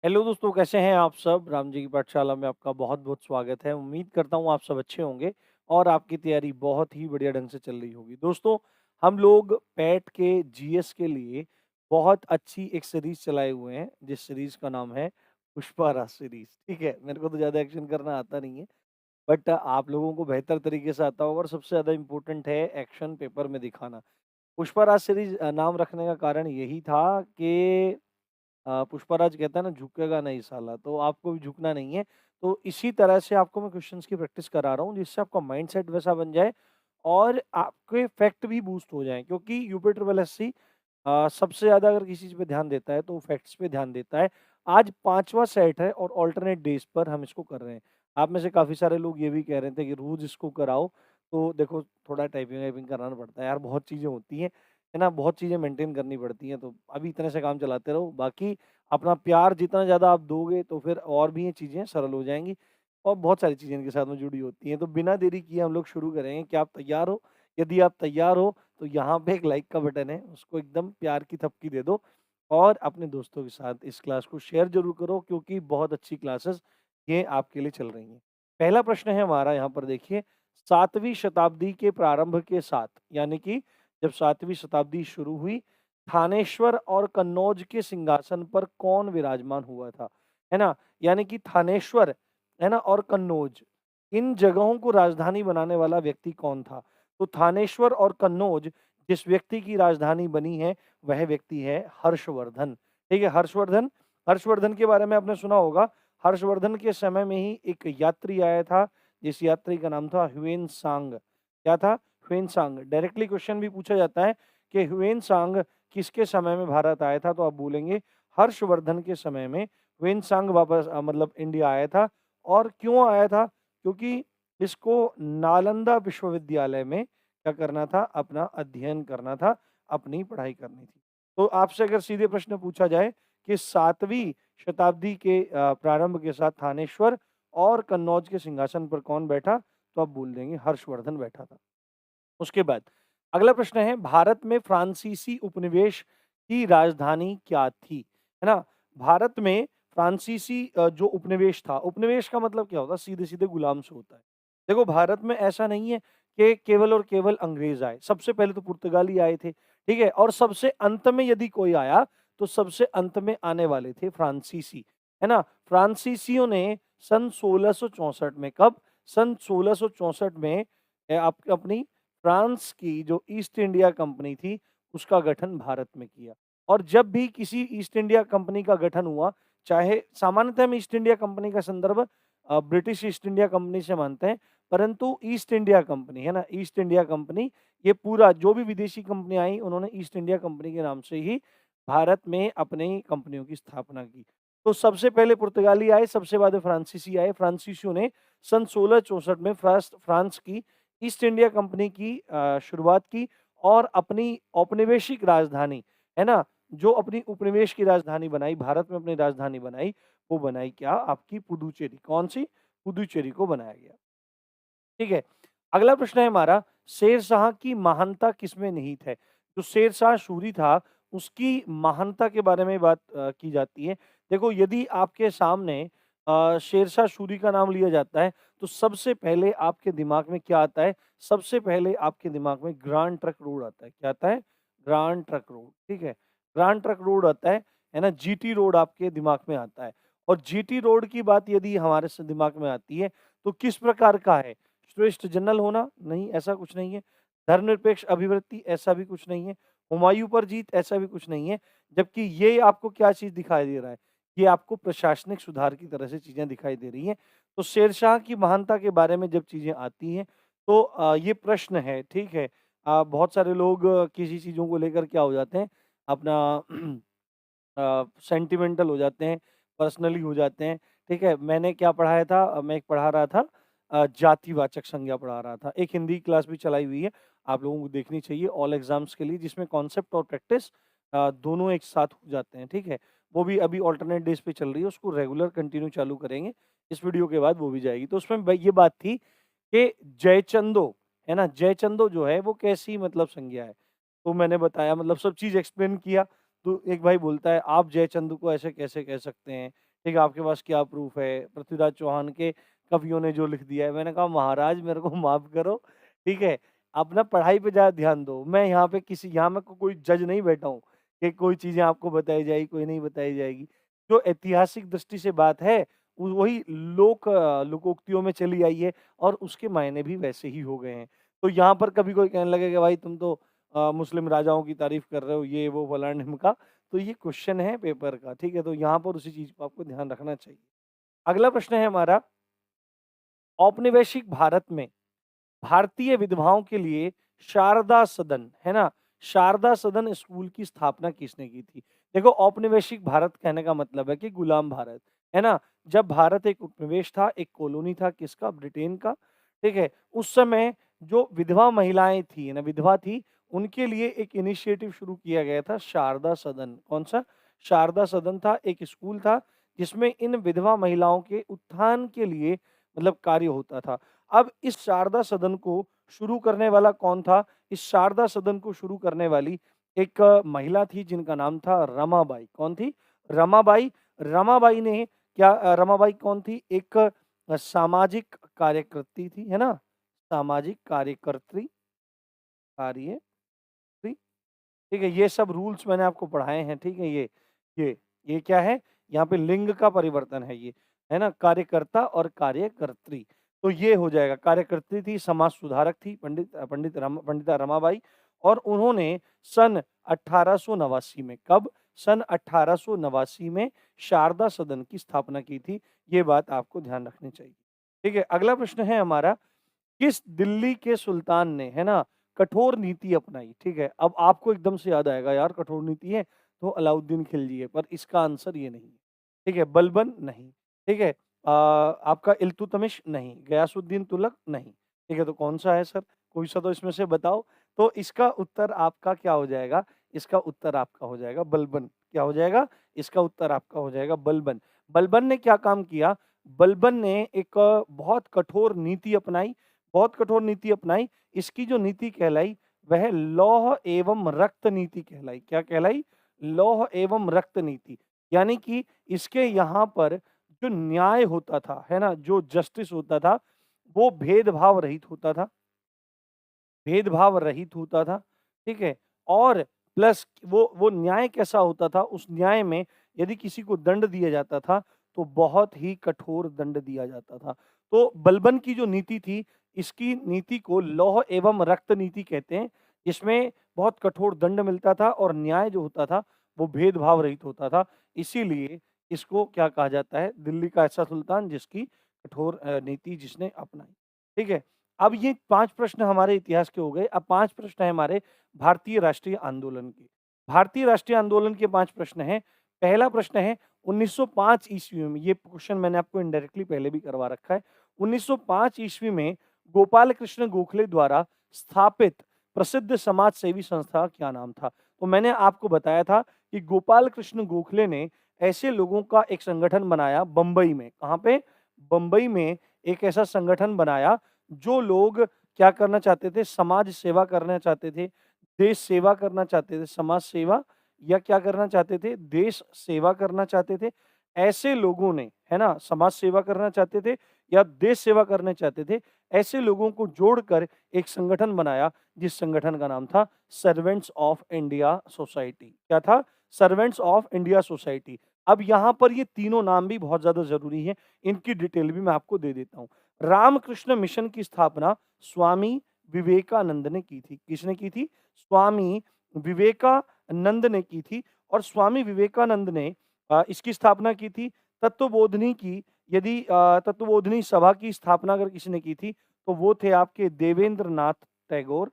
Hello दोस्तों, कैसे हैं आप सब? राम जी की पाठशाला में आपका बहुत-बहुत स्वागत है। उम्मीद करता हूँ आप सब अच्छे होंगे और आपकी तैयारी बहुत ही बढ़िया ढंग से चल रही होगी। दोस्तों, हम लोग पैट के जीएस के लिए बहुत अच्छी एक सीरीज़ चलाए हुए हैं, जिस सीरीज़ का नाम है पुष्पा राज सीरीज़, ठीक है? मेरे को तो ज़्यादा एक्शन करना आता नहीं है, बट आप लोगों को बेहतर तरीके से आता होगा और सबसे ज़्यादा इम्पोर्टेंट है एक्शन पेपर में दिखाना। पुष्पा राज सीरीज़ नाम रखने का कारण यही था कि पुष्पराज कहता है ना, झुकेगा नहीं साला, तो आपको भी झुकना नहीं है। तो इसी तरह से आपको मैं क्वेश्चन्स की प्रैक्टिस करा रहा हूँ, जिससे आपका माइंडसेट वैसा बन जाए और आपके फैक्ट भी बूस्ट हो जाएँ, क्योंकि यूपी ट्रिपल एससी सबसे ज़्यादा अगर किसी चीज़ पे ध्यान देता है, तो वो फैक्ट्स पे ध्यान देता है। आज 5वाँ सेट है और अल्टरनेट डेज़ पर हम इसको कर रहे हैं। आप में से काफ़ी सारे लोग ये भी कह रहे थे कि रोज़ इसको कराओ, तो देखो थोड़ा टाइपिंग-वाइपिंग कराना पड़ता है यार, बहुत चीज़ें होती हैं, है ना? बहुत चीज़ें मेंटेन करनी पड़ती हैं, तो अभी इतने से काम चलाते रहो। बाकी अपना प्यार जितना ज़्यादा आप दोगे, तो फिर और भी ये चीज़ें सरल हो जाएँगी और बहुत सारी चीज़ें इनके साथ में जुड़ी होती हैं। तो बिना देरी किए हम लोग शुरू करेंगे। क्या आप तैयार हो? यदि आप तैयार हो, तो यहाँ पे एक लाइक का बटन है, उसको एकदम प्यार की थपकी दे दो और अपने दोस्तों के साथ इस क्लास को शेयर ज़रूर करो, क्योंकि बहुत अच्छी क्लासेस ये आपके लिए चल रही हैं। पहला प्रश्न है हमारा, यहाँ पर देखिए, 7वीं शताब्दी के प्रारंभ के साथ, यानी कि जब 7वीं शताब्दी शुरू हुई, थानेश्वर और कन्नौज के सिंहासन पर कौन विराजमान हुआ था? है ना? यानी कि थानेश्वर, है ना? और कन्नौज, इन जगहों को राजधानी बनाने वाला व्यक्ति कौन था? तो थानेश्वर और कन्नौज जिस व्यक्ति की राजधानी बनी है, वह व्यक्ति है हर्षवर्धन। ठीक है? हर्षवर्धन, हर्षवर्धन के बारे में आपने सुना होगा। हर्षवर्धन के समय में ही एक यात्री आया था, जिस यात्री का नाम था ह्वेन-सांग। क्या था? ह्वेन-सांग। डायरेक्टली क्वेश्चन भी पूछा जाता है कि ह्वेन-सांग किसके समय में भारत आया था? तो आप बोलेंगे हर्षवर्धन के समय में ह्वेन-सांग वापस मतलब इंडिया आया था। और क्यों आया था? क्योंकि इसको नालंदा विश्वविद्यालय में क्या करना था? अपना अध्ययन करना था, अपनी पढ़ाई करनी थी। तो आपसे अगर सीधे प्रश्न पूछा जाए कि 7वीं शताब्दी के प्रारंभ के साथ थानेश्वर और कन्नौज के सिंहासन पर कौन बैठा? तो आप बोल देंगे हर्षवर्धन बैठा था। उसके बाद अगला प्रश्न है, भारत में फ्रांसीसी उपनिवेश की राजधानी क्या थी? है ना? भारत में फ्रांसीसी जो उपनिवेश था, उपनिवेश का मतलब क्या होता है? सीधे-सीधे गुलाम से होता है। देखो, भारत में ऐसा नहीं है कि केवल और केवल अंग्रेज आए। सबसे पहले तो पुर्तगाली आए थे, ठीक है? और सबसे अंत में यदि कोई आया, तो सबसे अंत में आने वाले थे फ्रांसीसी, है ना? फ्रांसीसियों ने सन 1664 में, कब? सन 1664 में आप अपनी फ्रांस की जो ईस्ट इंडिया कंपनी थी, उसका गठन भारत में किया। और जब भी किसी ईस्ट इंडिया कंपनी का गठन हुआ, चाहे सामान्यतः हम ईस्ट इंडिया कंपनी का संदर्भ ब्रिटिश ईस्ट इंडिया कंपनी से मानते हैं, परंतु ईस्ट इंडिया कंपनी, है ना? ईस्ट इंडिया कंपनी, ये पूरा जो भी विदेशी कंपनियाँ आई, उन्होंने ईस्ट इंडिया कंपनी के नाम से ही भारत में अपनी कंपनियों की स्थापना की। तो सबसे पहले पुर्तगाली आए, सबसे बाद में फ्रांसीसी आए। फ्रांसीसियों ने सन 1664 में फ्रांस की ईस्ट इंडिया कंपनी की शुरुआत की और अपनी औपनिवेशिक राजधानी, है ना? जो अपनी उपनिवेश की राजधानी बनाई, भारत में अपनी राजधानी बनाई, वो बनाई क्या? आपकी पुदुचेरी। कौन-सी? पुदुचेरी को बनाया गया। ठीक है। अगला प्रश्न है हमारा, शेरशाह की महानता किसमें निहित है? जो शेरशाह सूरी था, उसकी महानता के बारे में बात की जाती है। देखो, यदि आपके सामने शेरशाह सूरी का नाम लिया जाता है, तो सबसे पहले आपके दिमाग में क्या आता है? सबसे पहले आपके दिमाग में ग्रांड ट्रक रोड आता है। क्या आता है? ग्रांड ट्रक रोड, ठीक है। ग्रांड ट्रक रोड आता है ना? जीटी रोड आपके दिमाग में आता है। और जीटी रोड की बात यदि हमारे दिमाग में आती है, तो किस प्रकार का है? श्रेष्ठ जनरल होना? नहीं, ऐसा कुछ नहीं है। धर्मनिरपेक्ष अभिवृत्ति? ऐसा भी कुछ नहीं है। हुमायूँ पर जीत? ऐसा भी कुछ नहीं है। जबकि ये आपको क्या चीज़ दिखाई दे रहा है? ये आपको प्रशासनिक सुधार की तरह से चीज़ें दिखाई दे रही हैं। तो शेरशाह की महानता के बारे में जब चीज़ें आती हैं, तो ये प्रश्न है, ठीक है? बहुत सारे लोग किसी चीज़ों को लेकर क्या हो जाते हैं, अपना सेंटिमेंटल हो जाते हैं, पर्सनली हो जाते हैं, ठीक है? मैंने क्या पढ़ाया था, मैं एक पढ़ा रहा था जातिवाचक संज्ञा पढ़ा रहा था। एक हिंदी क्लास भी चलाई हुई है, आप लोगों को देखनी चाहिए ऑल एग्ज़ाम्स के लिए, जिसमें कॉन्सेप्ट और प्रैक्टिस दोनों एक साथ हो जाते हैं, ठीक है? वो भी अभी अल्टरनेट डेज़ पे चल रही है, उसको रेगुलर कंटिन्यू चालू करेंगे, इस वीडियो के बाद वो भी जाएगी। तो उसमें ब ये बात थी कि जयचंदो, है ना? जयचंदो जो है वो कैसी मतलब संज्ञा है? तो मैंने बताया, मतलब सब चीज़ एक्सप्लेन किया। तो एक भाई बोलता है, आप जयचंद को ऐसे कैसे कह सकते हैं? ठीक है, आपके पास क्या प्रूफ है? पृथ्वीराज चौहान के कवियों ने जो लिख दिया है। मैंने कहा महाराज मेरे को माफ़ करो, ठीक है? आप ना पढ़ाई पे ज़्यादा ध्यान दो। मैं यहाँ पे यहाँ मैं कोई जज नहीं बैठा हूँ कि कोई चीज़ें आपको बताई जाएगी, कोई नहीं बताई जाएगी। जो ऐतिहासिक दृष्टि से बात है, वही लोकोक्तियों में चली आई है और उसके मायने भी वैसे ही हो गए हैं। तो यहाँ पर कभी कोई कहने लगे कि भाई तुम तो मुस्लिम राजाओं की तारीफ़ कर रहे हो, ये वो फलाना-ढिमका, तो ये क्वेश्चन है पेपर का, ठीक है? तो यहाँ पर उसी चीज़ को आपको ध्यान रखना चाहिए। अगला प्रश्न है हमारा, औपनिवेशिक भारत में भारतीय विधवाओं के लिए शारदा सदन, है ना? शारदा सदन स्कूल की स्थापना किसने की थी? देखो औपनिवेशिक भारत कहने का मतलब है कि गुलाम भारत, है ना? जब भारत एक उपनिवेश था, एक कॉलोनी था किसका? ब्रिटेन का, ठीक है? उस समय जो विधवा महिलाएँ थी ना, विधवा थी, उनके लिए एक इनिशिएटिव शुरू किया गया था शारदा सदन। कौन-सा? शारदा सदन था, एक स्कूल था, जिसमें इन विधवा महिलाओं के उत्थान के लिए मतलब कार्य होता था। अब इस शारदा सदन को शुरू करने वाला कौन था? इस शारदा सदन को शुरू करने वाली एक महिला थी जिनका नाम था रमाबाई। कौन थी? रमाबाई। रमाबाई ने रमाबाई कौन थी? एक सामाजिक कार्यकर्ती थी, है ना? सामाजिक कार्यकर्त्री कार्यत्री, ठीक है? ये सब रूल्स मैंने आपको पढ़ाए हैं, ठीक है? ये क्या है? यहाँ पे लिंग का परिवर्तन है ये, है ना? कार्यकर्ता और कार्यकर्त्री। तो ये हो जाएगा, कार्यकर्त्री थी, समाज सुधारक थी पंडिता रमाबाई और उन्होंने सन 1889 में कब? सन 1889 में शारदा सदन की स्थापना की थी। ये बात आपको ध्यान रखनी चाहिए। ठीक है, अगला प्रश्न है हमारा, किस दिल्ली के सुल्तान ने, है ना, कठोर नीति अपनाई? ठीक है, अब आपको एकदम से याद आएगा यार कठोर नीति है तो अलाउद्दीन खिलजी है, पर इसका आंसर ये नहीं है। ठीक है, बलबन नहीं, ठीक है, आपका इल्तुतमिश नहीं, गयासुद्दीन तुगलक नहीं। ठीक है, तो कौन सा है सर? कोई सा तो इसमें से बताओ। तो इसका उत्तर आपका क्या हो जाएगा? इसका उत्तर आपका हो जाएगा बलबन। क्या हो जाएगा? इसका उत्तर आपका हो जाएगा बलबन। बलबन ने क्या काम किया? बलबन ने एक बहुत कठोर नीति अपनाई, बहुत कठोर नीति अपनाई। इसकी जो नीति कहलाई वह लौह एवं रक्त नीति कहलाई। क्या कहलाई? लौह एवं रक्त नीति। यानी कि इसके यहाँ पर जो न्याय होता था, है ना? जो जस्टिस होता था, वो भेदभाव रहित होता था। भेदभाव रहित होता था, ठीक है? और प्लस वो न्याय कैसा होता था, उस न्याय में यदि किसी को दंड दिया जाता था, तो बहुत ही कठोर दंड दिया जाता था। तो बलबन की जो नीति थी, इसकी नीति को लौह एवं रक्त नीति कहते हैं, जिसमें बहुत कठोर दंड मिलता था और न्याय जो होता था, वो भेदभाव रहित होता था। इसीलिए इसको क्या कहा जाता है? दिल्ली का ऐसा सुल्तान जिसकी कठोर नीति जिसने अपनाई। ठीक है? अब ये 5 प्रश्न हमारे इतिहास के हो गए। अब 5 प्रश्न है हमारे भारतीय राष्ट्रीय आंदोलन के। भारतीय राष्ट्रीय आंदोलन के 5 प्रश्न हैं। पहला प्रश्न है 1905 ईस्वी में, ये क्वेश्चन मैंने आपको इनडायरेक्टली पहले भी करवा रखा है। 1905 ईस्वी में गोपाल कृष्ण गोखले द्वारा स्थापित प्रसिद्ध समाज सेवी संस्था का क्या नाम था? तो मैंने आपको बताया था कि गोपाल कृष्ण गोखले ने ऐसे लोगों का एक संगठन बनाया बम्बई में। कहाँ पे? बम्बई में एक ऐसा संगठन बनाया जो लोग क्या करना चाहते थे? समाज सेवा करना चाहते थे, देश सेवा करना चाहते थे, समाज सेवा या क्या करना चाहते थे? देश सेवा करना चाहते थे। ऐसे लोगों ने, है ना, समाज सेवा करना चाहते थे या देश सेवा करना चाहते थे, ऐसे लोगों को जोड़कर एक संगठन बनाया, जिस संगठन का नाम था सर्वेंट्स ऑफ इंडिया सोसाइटी। क्या था? Servants of India society. अब यहाँ पर ये तीनों नाम भी बहुत ज़्यादा ज़रूरी हैं, इनकी डिटेल भी मैं आपको दे देता हूँ। रामकृष्ण मिशन की स्थापना स्वामी विवेकानंद ने की थी। किसने की थी? स्वामी विवेकानंद ने की थी और स्वामी विवेकानंद ने इसकी स्थापना की थी। तत्वबोधिनी की तत्वबोधिनी सभा की स्थापना अगर किसी ने की थी, तो वो थे आपके देवेंद्र नाथ टैगोर।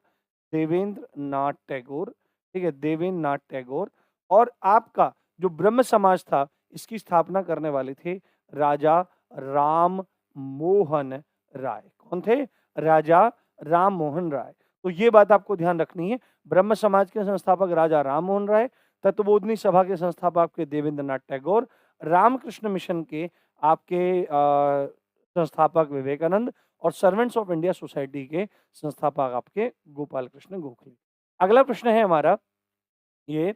देवेंद्र नाथ टैगोर, ठीक है? देवेंद्र नाथ टैगोर। और आपका जो ब्रह्म समाज था, इसकी स्थापना करने वाले थे राजा राम मोहन राय। कौन थे? राजा राम मोहन राय। तो ये बात आपको ध्यान रखनी है। ब्रह्म समाज के संस्थापक राजा राम मोहन राय, तत्वबोधिनी सभा के संस्थापक आपके देवेंद्र नाथ टैगोर, रामकृष्ण मिशन के आपके संस्थापक विवेकानंद और सर्वेंट्स ऑफ इंडिया सोसाइटी के संस्थापक आपके गोपाल कृष्ण गोखले। अगला प्रश्न है हमारा ये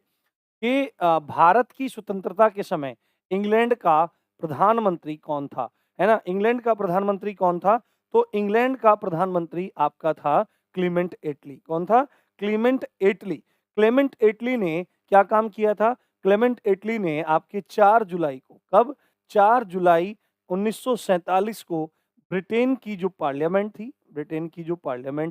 कि भारत की स्वतंत्रता के समय इंग्लैंड का प्रधानमंत्री कौन था? है ना? इंग्लैंड का प्रधानमंत्री कौन था? तो इंग्लैंड का प्रधानमंत्री आपका था क्लीमेंट एटली। कौन था? क्लीमेंट एटली। क्लेमेंट एटली ने क्या काम किया था? क्लेमेंट एटली ने आपके 4 जुलाई को, कब? 4 जुलाई 1947 को ब्रिटेन की जो पार्लियामेंट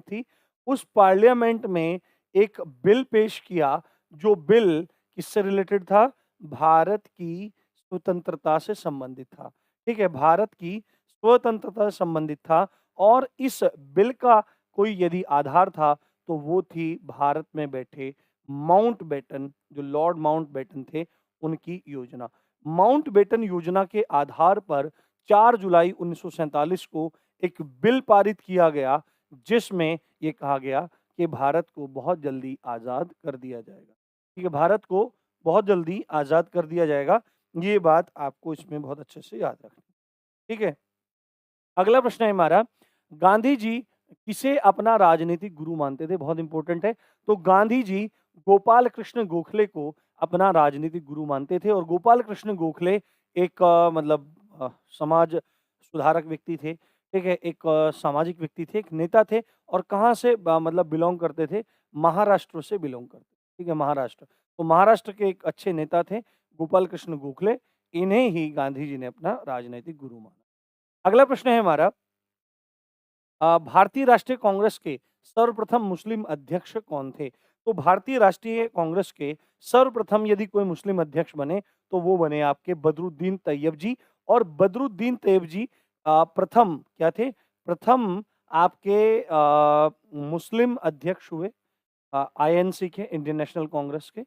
थी, उस पार्लियामेंट में एक बिल पेश किया, जो बिल किससे रिलेटेड था? भारत की स्वतंत्रता से संबंधित था। ठीक है? भारत की स्वतंत्रता से संबंधित था और इस बिल का कोई यदि आधार था, तो वो थी भारत में बैठे माउंटबेटन, जो लॉर्ड माउंटबेटन थे, उनकी योजना। माउंटबेटन योजना के आधार पर 4 जुलाई 1947 को एक बिल पारित किया गया, जिसमें ये कहा गया कि भारत को बहुत जल्दी आज़ाद कर दिया जाएगा। ठीक है? भारत को बहुत जल्दी आज़ाद कर दिया जाएगा। ये बात आपको इसमें बहुत अच्छे से याद रखनी है। ठीक है? अगला प्रश्न है हमारा, गांधी जी किसे अपना राजनीतिक गुरु मानते थे? बहुत इंपॉर्टेंट है। तो गांधी जी गोपाल कृष्ण गोखले को अपना राजनीतिक गुरु मानते थे और गोपाल कृष्ण गोखले एक समाज सुधारक व्यक्ति थे। ठीक है? एक सामाजिक व्यक्ति थे, एक नेता थे और कहाँ से मतलब बिलॉन्ग करते थे? महाराष्ट्र से बिलॉन्ग करते थे। ठीक है? महाराष्ट्र। तो महाराष्ट्र के एक अच्छे नेता थे गोपाल कृष्ण गोखले। इन्हें ही गांधी जी ने अपना राजनैतिक गुरु माना। अगला प्रश्न है हमारा, भारतीय राष्ट्रीय कांग्रेस के सर्वप्रथम मुस्लिम अध्यक्ष कौन थे? तो भारतीय राष्ट्रीय कांग्रेस के सर्वप्रथम यदि कोई मुस्लिम अध्यक्ष बने, तो वो बने आपके बदरुद्दीन तैयब जी। और बदरुद्दीन तैयब जी प्रथम क्या थे? प्रथम आपके मुस्लिम अध्यक्ष हुए आईएनसी के, इंडियन नेशनल कांग्रेस के।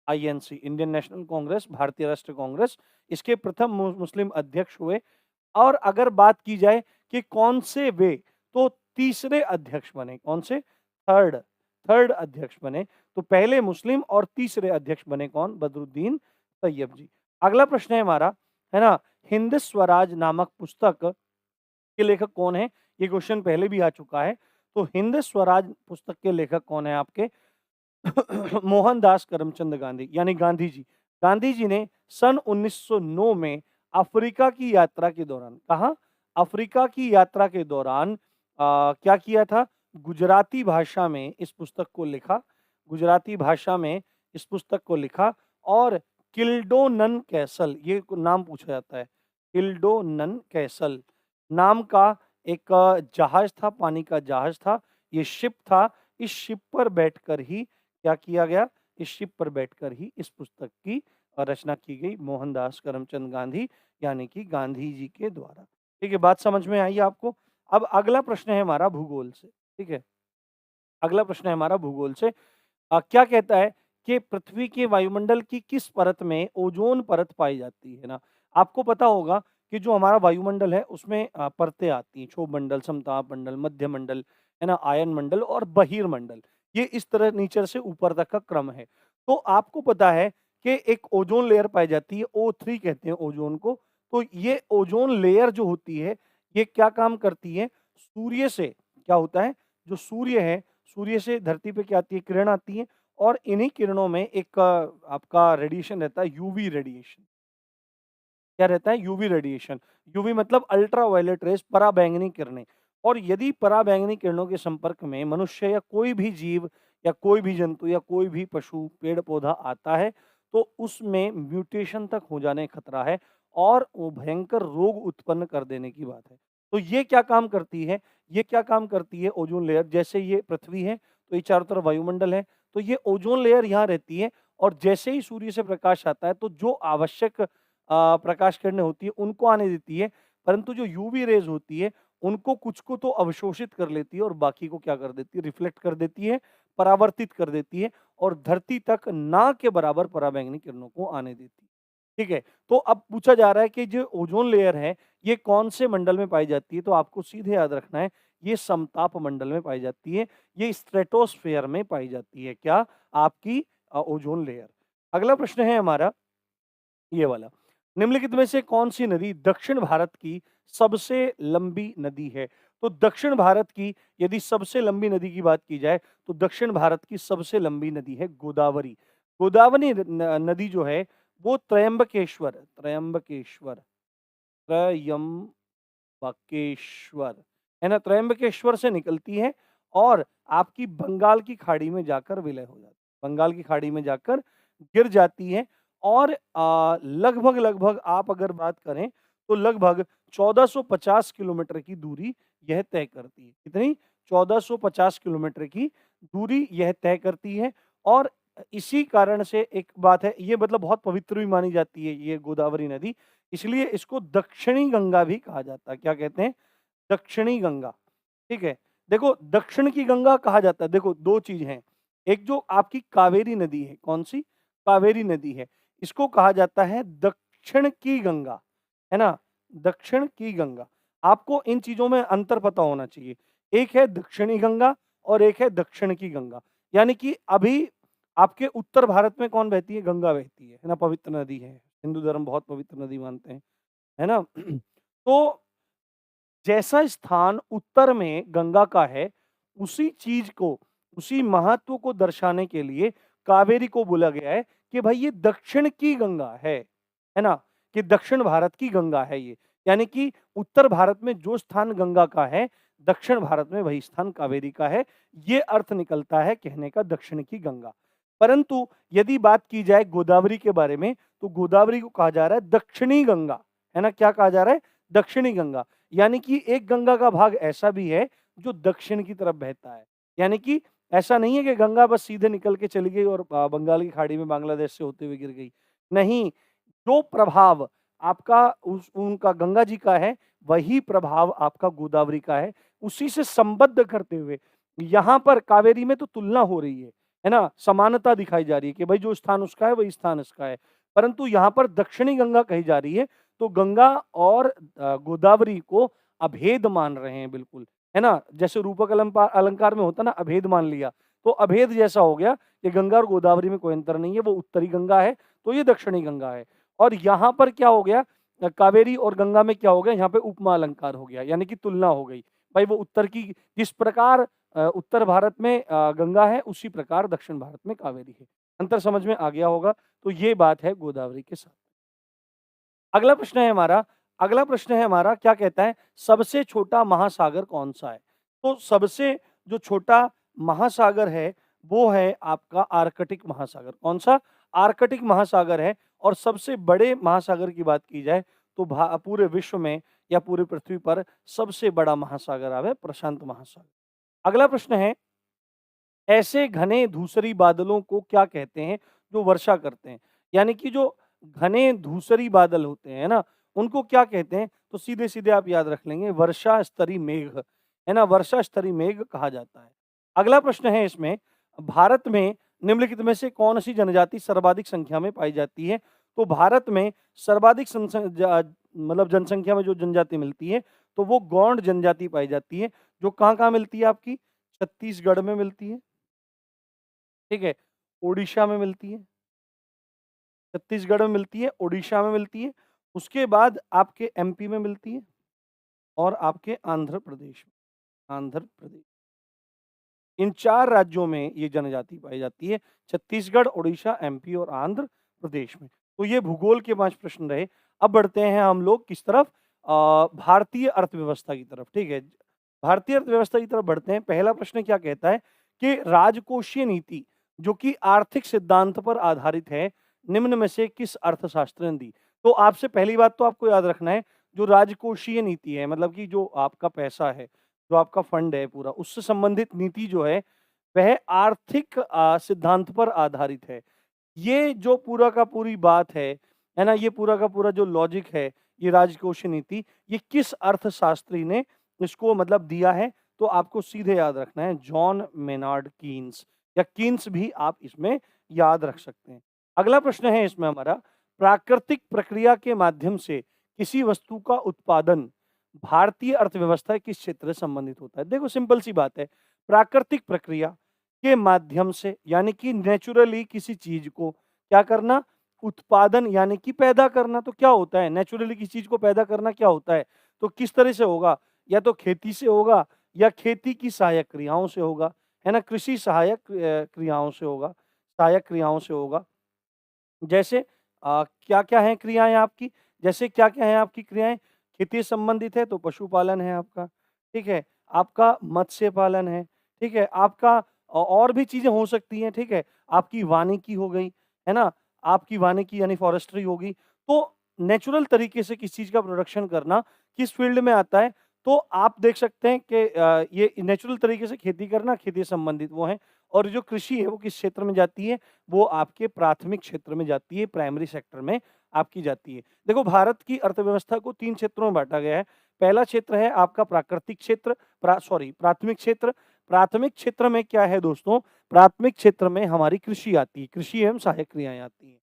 आईएनसी, इंडियन नेशनल कांग्रेस, भारतीय राष्ट्रीय कांग्रेस, इसके प्रथम मुस्लिम अध्यक्ष हुए। और अगर बात की जाए कि कौन से वे, तो तीसरे अध्यक्ष बने। कौन से? थर्ड थर्ड अध्यक्ष बने। तो पहले मुस्लिम और तीसरे अध्यक्ष बने कौन? बदरुद्दीन तैयब जी। अगला प्रश्न है हमारा, है ना, हिंद स्वराज नामक पुस्तक के लेखक कौन है? ये क्वेश्चन पहले भी आ चुका है। तो हिंद स्वराज पुस्तक के लेखक कौन है आपके? मोहनदास करमचंद गांधी, यानी गांधी जी। गांधी जी ने सन 1909 में अफ्रीका की यात्रा के दौरान, कहा? अफ्रीका की यात्रा के दौरान क्या किया था? गुजराती भाषा में इस पुस्तक को लिखा। गुजराती भाषा में इस पुस्तक को लिखा और किल्डोनन कैसल, ये नाम पूछा जाता है। किल्डोनन कैसल नाम का एक जहाज था, पानी का जहाज था, ये शिप था। इस शिप पर बैठकर ही क्या किया गया? इस शिप पर बैठकर ही इस पुस्तक की रचना की गई, मोहनदास करमचंद गांधी, यानी कि गांधी जी के द्वारा। ठीक है? बात समझ में आई आपको? अब अगला प्रश्न है हमारा भूगोल से। ठीक है? अगला प्रश्न है हमारा भूगोल से। क्या कहता है कि पृथ्वी के वायुमंडल की किस परत में ओजोन परत पाई जाती है? ना, आपको पता होगा कि जो हमारा वायुमंडल है उसमें परतें आती हैं, क्षोभ मंडल, समताप मंडल, मध्य मंडल, है ना, आयन मंडल और बहिर्मंडल। ये इस तरह नीचे से ऊपर तक का क्रम है। तो आपको पता है कि एक ओजोन लेयर पाई जाती है, O3 कहते हैं ओजोन को। तो ये ओजोन लेयर जो होती है, ये क्या काम करती है? सूर्य से क्या होता है? जो सूर्य है, सूर्य से धरती पे क्या आती है? किरण आती है और इन्हीं किरणों में एक आपका रेडिएशन रहता है, यूवी रेडिएशन। क्या रहता है? UV radiation. यूवी मतलब अल्ट्रावायलेट रेज़, पराबैंगनी किरणें। और यदि पराबैंगनी किरणों के संपर्क में मनुष्य या कोई भी जीव या कोई भी जंतु या कोई भी पशु, पेड़-पौधा आता है, तो उसमें म्यूटेशन तक हो जाने का खतरा है और वो भयंकर रोग उत्पन्न कर देने की बात है। तो ये क्या काम करती है? ये क्या काम करती है ओज़ोन लेयर? जैसे ये पृथ्वी है, तो ये चारों तरफ वायुमंडल है, तो ये ओज़ोन लेयर यहाँ रहती है और जैसे ही सूर्य से प्रकाश आता है, तो जो आवश्यक प्रकाश किरणें होती है उनको आने देती है, परंतु जो यूवी रेज़ होती है उनको कुछ को तो अवशोषित कर लेती है और बाकी को क्या कर देती है? रिफ्लेक्ट कर देती है, परावर्तित कर देती है और धरती तक ना के बराबर पराबैंगनी किरणों को आने देती है। ठीक है? तो अब पूछा जा रहा है कि जो ओज़ोन लेयर है, ये कौन से मंडल में पाई जाती है? तो आपको सीधे याद रखना है, ये समताप मंडल में पाई जाती है, ये स्ट्रेटोस्फेयर में पाई जाती है। क्या? आपकी ओज़ोन लेयर। अगला प्रश्न है हमारा ये वाला, निम्नलिखित में से कौन-सी नदी दक्षिण भारत की सबसे लंबी नदी है? तो दक्षिण भारत की यदि सबसे लंबी नदी की बात की जाए, तो दक्षिण भारत की सबसे लंबी नदी है गोदावरी। गोदावरी नदी जो है, वो त्र्यंबकेश्वर त्र्यंबकेश्वर त्रयंबकेश्वर, है ना? त्रयंबकेश्वर से निकलती है और आपकी बंगाल की खाड़ी में जाकर विलय हो जाती है। बंगाल की खाड़ी में जाकर गिर जाती है और लगभग-लगभग आप अगर बात करें तो लगभग 1450 किलोमीटर की दूरी यह तय करती है। कितनी? 1450 किलोमीटर की दूरी यह तय करती है और इसी कारण से एक बात है, ये मतलब बहुत पवित्र भी मानी जाती है ये गोदावरी नदी, इसलिए इसको दक्षिणी गंगा भी कहा जाता है। क्या कहते हैं? दक्षिणी गंगा, ठीक है? देखो दक्षिण की गंगा कहा जाता है, देखो 2 चीज़ हैं, एक जो आपकी कावेरी नदी है, कौन-सी? कावेरी नदी है, इसको कहा जाता है दक्षिण की गंगा, है ना? दक्षिण की गंगा। आपको इन चीज़ों में अंतर पता होना चाहिए। एक है दक्षिणी गंगा और एक है दक्षिण की गंगा। यानी कि अभी आपके उत्तर भारत में कौन बहती है? गंगा बहती है ना? पवित्र नदी है। हिंदू धर्म बहुत पवित्र नदी मानते हैं, है ना? तो जैसा स्थान उत्तर में गंगा का है, उसी चीज़ को, उसी महत्व को दर्शाने के लिए कावेरी को बोला गया है कि भाई ये दक्षिण की गंगा है ना? कि दक्षिण भारत की गंगा है ये। यानी कि उत्तर भारत में जो स्थान गंगा का है, दक्षिण भारत में वही स्थान कावेरी का है। ये अर्थ निकलता है कहने का दक्षिण की गंगा। परंतु यदि बात की जाए गोदावरी के बारे में, तो गोदावरी को कहा जा रहा है दक्षिणी गंगा, है ना? क्या कहा जा रहा है? दक्षिणी गंगा। यानी कि एक गंगा का भाग ऐसा भी है जो दक्षिण की तरफ बहता है। यानी कि ऐसा नहीं है कि गंगा बस सीधे निकल के चली गई और बंगाल की खाड़ी में बांग्लादेश से होते हुए गिर गई। नहीं, जो प्रभाव आपका उस उनका गंगा जी का है, वही प्रभाव आपका गोदावरी का है। उसी से संबद्ध करते हुए यहाँ पर कावेरी में तो तुलना हो रही है ना? समानता दिखाई जा रही है कि भाई जो स्थान उसका है, वही स्थान इसका है। परंतु यहाँ पर दक्षिणी गंगा कही जा रही है, तो गंगा और गोदावरी को अभेद मान रहे हैं बिल्कुल, है ना? जैसे रूपक अलंकार में होता है ना, अभेद मान लिया, तो अभेद जैसा हो गया कि गंगा और गोदावरी में कोई अंतर नहीं है, वो उत्तरी गंगा है, तो ये दक्षिणी गंगा है। और यहाँ पर क्या हो गया, कावेरी और गंगा में क्या हो गया, यहाँ पे उपमा अलंकार हो गया, यानी कि तुलना हो गई। भाई वो उत्तर की जिस प्रकार उत्तर भारत में गंगा है, उसी प्रकार दक्षिण भारत में कावेरी है। अंतर समझ में आ गया होगा, तो ये बात है गोदावरी के साथ। अगला प्रश्न है हमारा, अगला प्रश्न है हमारा, क्या कहता है? सबसे छोटा महासागर कौन-सा है? तो सबसे जो छोटा महासागर है, वो है आपका आर्कटिक महासागर। कौन-सा? आर्कटिक महासागर है। और सबसे बड़े महासागर की बात की जाए, तो पूरे विश्व में या पूरी पृथ्वी पर सबसे बड़ा महासागर है प्रशांत महासागर। अगला प्रश्न है, ऐसे घने धूसरी बादलों को क्या कहते हैं जो वर्षा करते हैं? यानी कि जो घने धूसरी बादल होते हैं ना, उनको क्या कहते हैं? तो सीधे-सीधे आप याद रख लेंगे, वर्षा स्तरी मेघ, है ना? वर्षा स्तरी मेघ कहा जाता है। अगला प्रश्न है इसमें, भारत में निम्नलिखित में से कौन-सी जनजाति सर्वाधिक संख्या में पाई जाती है? तो भारत में सर्वाधिक मतलब जनसंख्या में जो जनजाति मिलती है, तो वो गौंड जनजाति पाई जाती है, जो कहाँ-कहाँ मिलती है आपकी? छत्तीसगढ़ में मिलती है। ठीक है, ओडिशा में मिलती है, छत्तीसगढ़ में मिलती है, ओडिशा में मिलती है, उसके बाद आपके एमपी में मिलती है और आपके आंध्र प्रदेश में, आंध्र प्रदेश। इन 4 राज्यों में ये जनजाति पाई जाती है, छत्तीसगढ़, ओडिशा, एमपी और आंध्र प्रदेश में। तो ये भूगोल के 5 प्रश्न रहे। अब बढ़ते हैं हम लोग किस तरफ? भारतीय अर्थव्यवस्था की तरफ, ठीक है? भारतीय अर्थव्यवस्था की तरफ बढ़ते हैं। पहला प्रश्न क्या कहता है कि राजकोषीय नीति, जो कि आर्थिक सिद्धांत पर आधारित है, निम्न में से किस अर्थशास्त्री ने दी? तो आपसे पहली बात तो आपको याद रखना है, जो राजकोषीय नीति है, मतलब कि जो आपका पैसा है, जो आपका फंड है पूरा, उससे संबंधित नीति जो है, वह आर्थिक सिद्धांत पर आधारित है। ये जो पूरा का पूरी बात है ना? ये पूरा का पूरा जो लॉजिक है, ये राजकोषीय नीति, ये किस अर्थशास्त्री ने इसको मतलब दिया है? तो आपको सीधे याद रखना है, जॉन मेनार्ड कीन्स, या कीन्स भी आप इसमें याद रख सकते हैं। अगला प्रश्न है इसमें हमारा, प्राकृतिक प्रक्रिया के माध्यम से किसी वस्तु का उत्पादन भारतीय अर्थव्यवस्था के किस क्षेत्र से संबंधित होता है? देखो सिंपल सी बात है, प्राकृतिक प्रक्रिया के माध्यम से, यानी कि नेचुरली किसी चीज को क्या करना? उत्पादन, यानी कि पैदा करना। तो क्या होता है नेचुरली किसी चीज को पैदा करना? क्या होता है? तो किस तरह से होगा? या तो खेती से होगा, या खेती की सहायक क्रियाओं से होगा, है ना? कृषि सहायक क्रियाओं से होगा, सहायक क्रियाओं से होगा। जैसे क्या-क्या हैं क्रियाएँ आपकी? जैसे क्या-क्या हैं आपकी क्रियाएँ? खेती से संबंधित है तो पशुपालन है आपका, ठीक है? आपका मत्स्य पालन है, ठीक है? आपका और भी चीज़ें हो सकती हैं, ठीक है? आपकी वानिकी हो गई, है ना? आपकी वानिकी यानी फॉरेस्ट्री होगी। तो नेचुरल तरीके से किसी चीज़ का प्रोडक्शन करना किस फ़ील्ड में आता है? तो आप देख सकते हैं कि ये नेचुरल तरीके से खेती करना, खेती से संबंधित वो है। और जो कृषि है वो किस क्षेत्र में जाती है? वो आपके प्राथमिक क्षेत्र में जाती है, प्राइमरी सेक्टर में आपकी जाती है। देखो भारत की अर्थव्यवस्था को 3 क्षेत्रों में बाँटा गया है। पहला क्षेत्र है आपका प्राकृतिक क्षेत्र प्राथमिक क्षेत्र। प्राथमिक क्षेत्र में क्या है दोस्तों? प्राथमिक क्षेत्र में हमारी कृषि आती है, कृषि एवं सहायक क्रियाएँ आती हैं।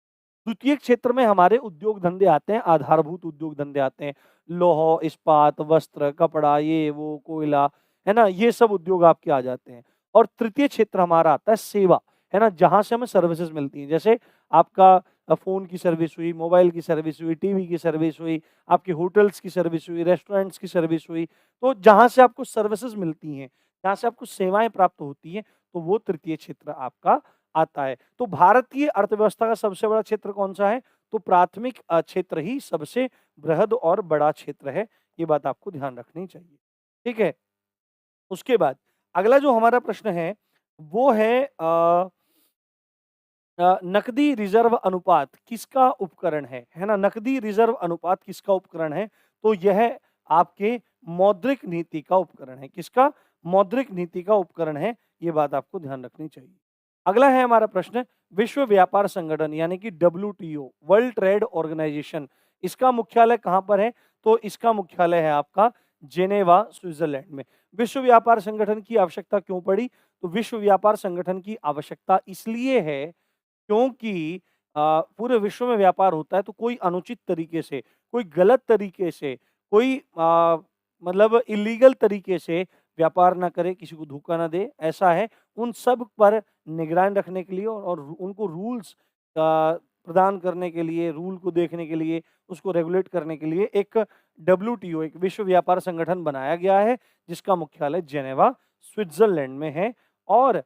द्वितीय क्षेत्र में हमारे उद्योग धंधे आते हैं, आधारभूत उद्योग धंधे आते हैं। लौह, इस्पात, वस्त्र, कपड़ा, ये वो, कोयला, है ना? ये सब उद्योग आपके आ जाते हैं। और तृतीय क्षेत्र हमारा आता है सेवा, है ना? जहाँ से हमें सर्विसेज़ मिलती हैं। जैसे आपका फ़ोन की सर्विस हुई, मोबाइल की सर्विस हुई, टीवी की सर्विस हुई, आपके होटल्स की सर्विस हुई, रेस्टोरेंट्स की सर्विस हुई। तो जहाँ से आपको सर्विसेज़ मिलती हैं, जहाँ से आपको सेवाएँ प्राप्त होती हैं, तो वो तृतीय क्षेत्र आपका आता है। तो भारतीय अर्थव्यवस्था का सबसे बड़ा क्षेत्र कौन-सा है? तो प्राथमिक क्षेत्र ही सबसे बृहद और बड़ा क्षेत्र है। ये बात आपको ध्यान रखनी चाहिए। ठीक है? उसके बाद अगला जो हमारा प्रश्न है, वो है नकदी रिज़र्व अनुपात किसका उपकरण है ना? नकदी रिज़र्व अनुपात किसका उपकरण है? तो यह आपके मौद्रिक नीति का उपकरण है। किसका? मौद्रिक नीति का उपकरण है, ये बात आपको ध्यान रखनी चाहिए। अगला है हमारा प्रश्न, विश्व व्यापार संगठन यानी कि डब्ल्यूटीओ, वर्ल्ड ट्रेड ऑर्गनाइजेशन, इसका मुख्यालय कहाँ पर है? तो इसका मुख्यालय है आपका जेनेवा, स्विट्ज़रलैंड में। विश्व व्यापार संगठन की आवश्यकता क्यों पड़ी? तो विश्व व्यापार संगठन की आवश्यकता इसलिए है क्योंकि पूरे विश्व में व्यापार होता है तो कोई अनुचित तरीके से, कोई गलत तरीके से, कोई मतलब इल्लीगल तरीके से व्यापार ना करे, किसी को धोखा ना दे, ऐसा है। उन सब पर निगरानी रखने के लिए और उनको रूल्स प्रदान करने के लिए, रूल को देखने के लिए, उसको रेगुलेट करने के लिए एक डब्ल्यूटीओ, एक विश्व व्यापार संगठन बनाया गया है, जिसका मुख्यालय जेनेवा, स्विट्ज़रलैंड में है। और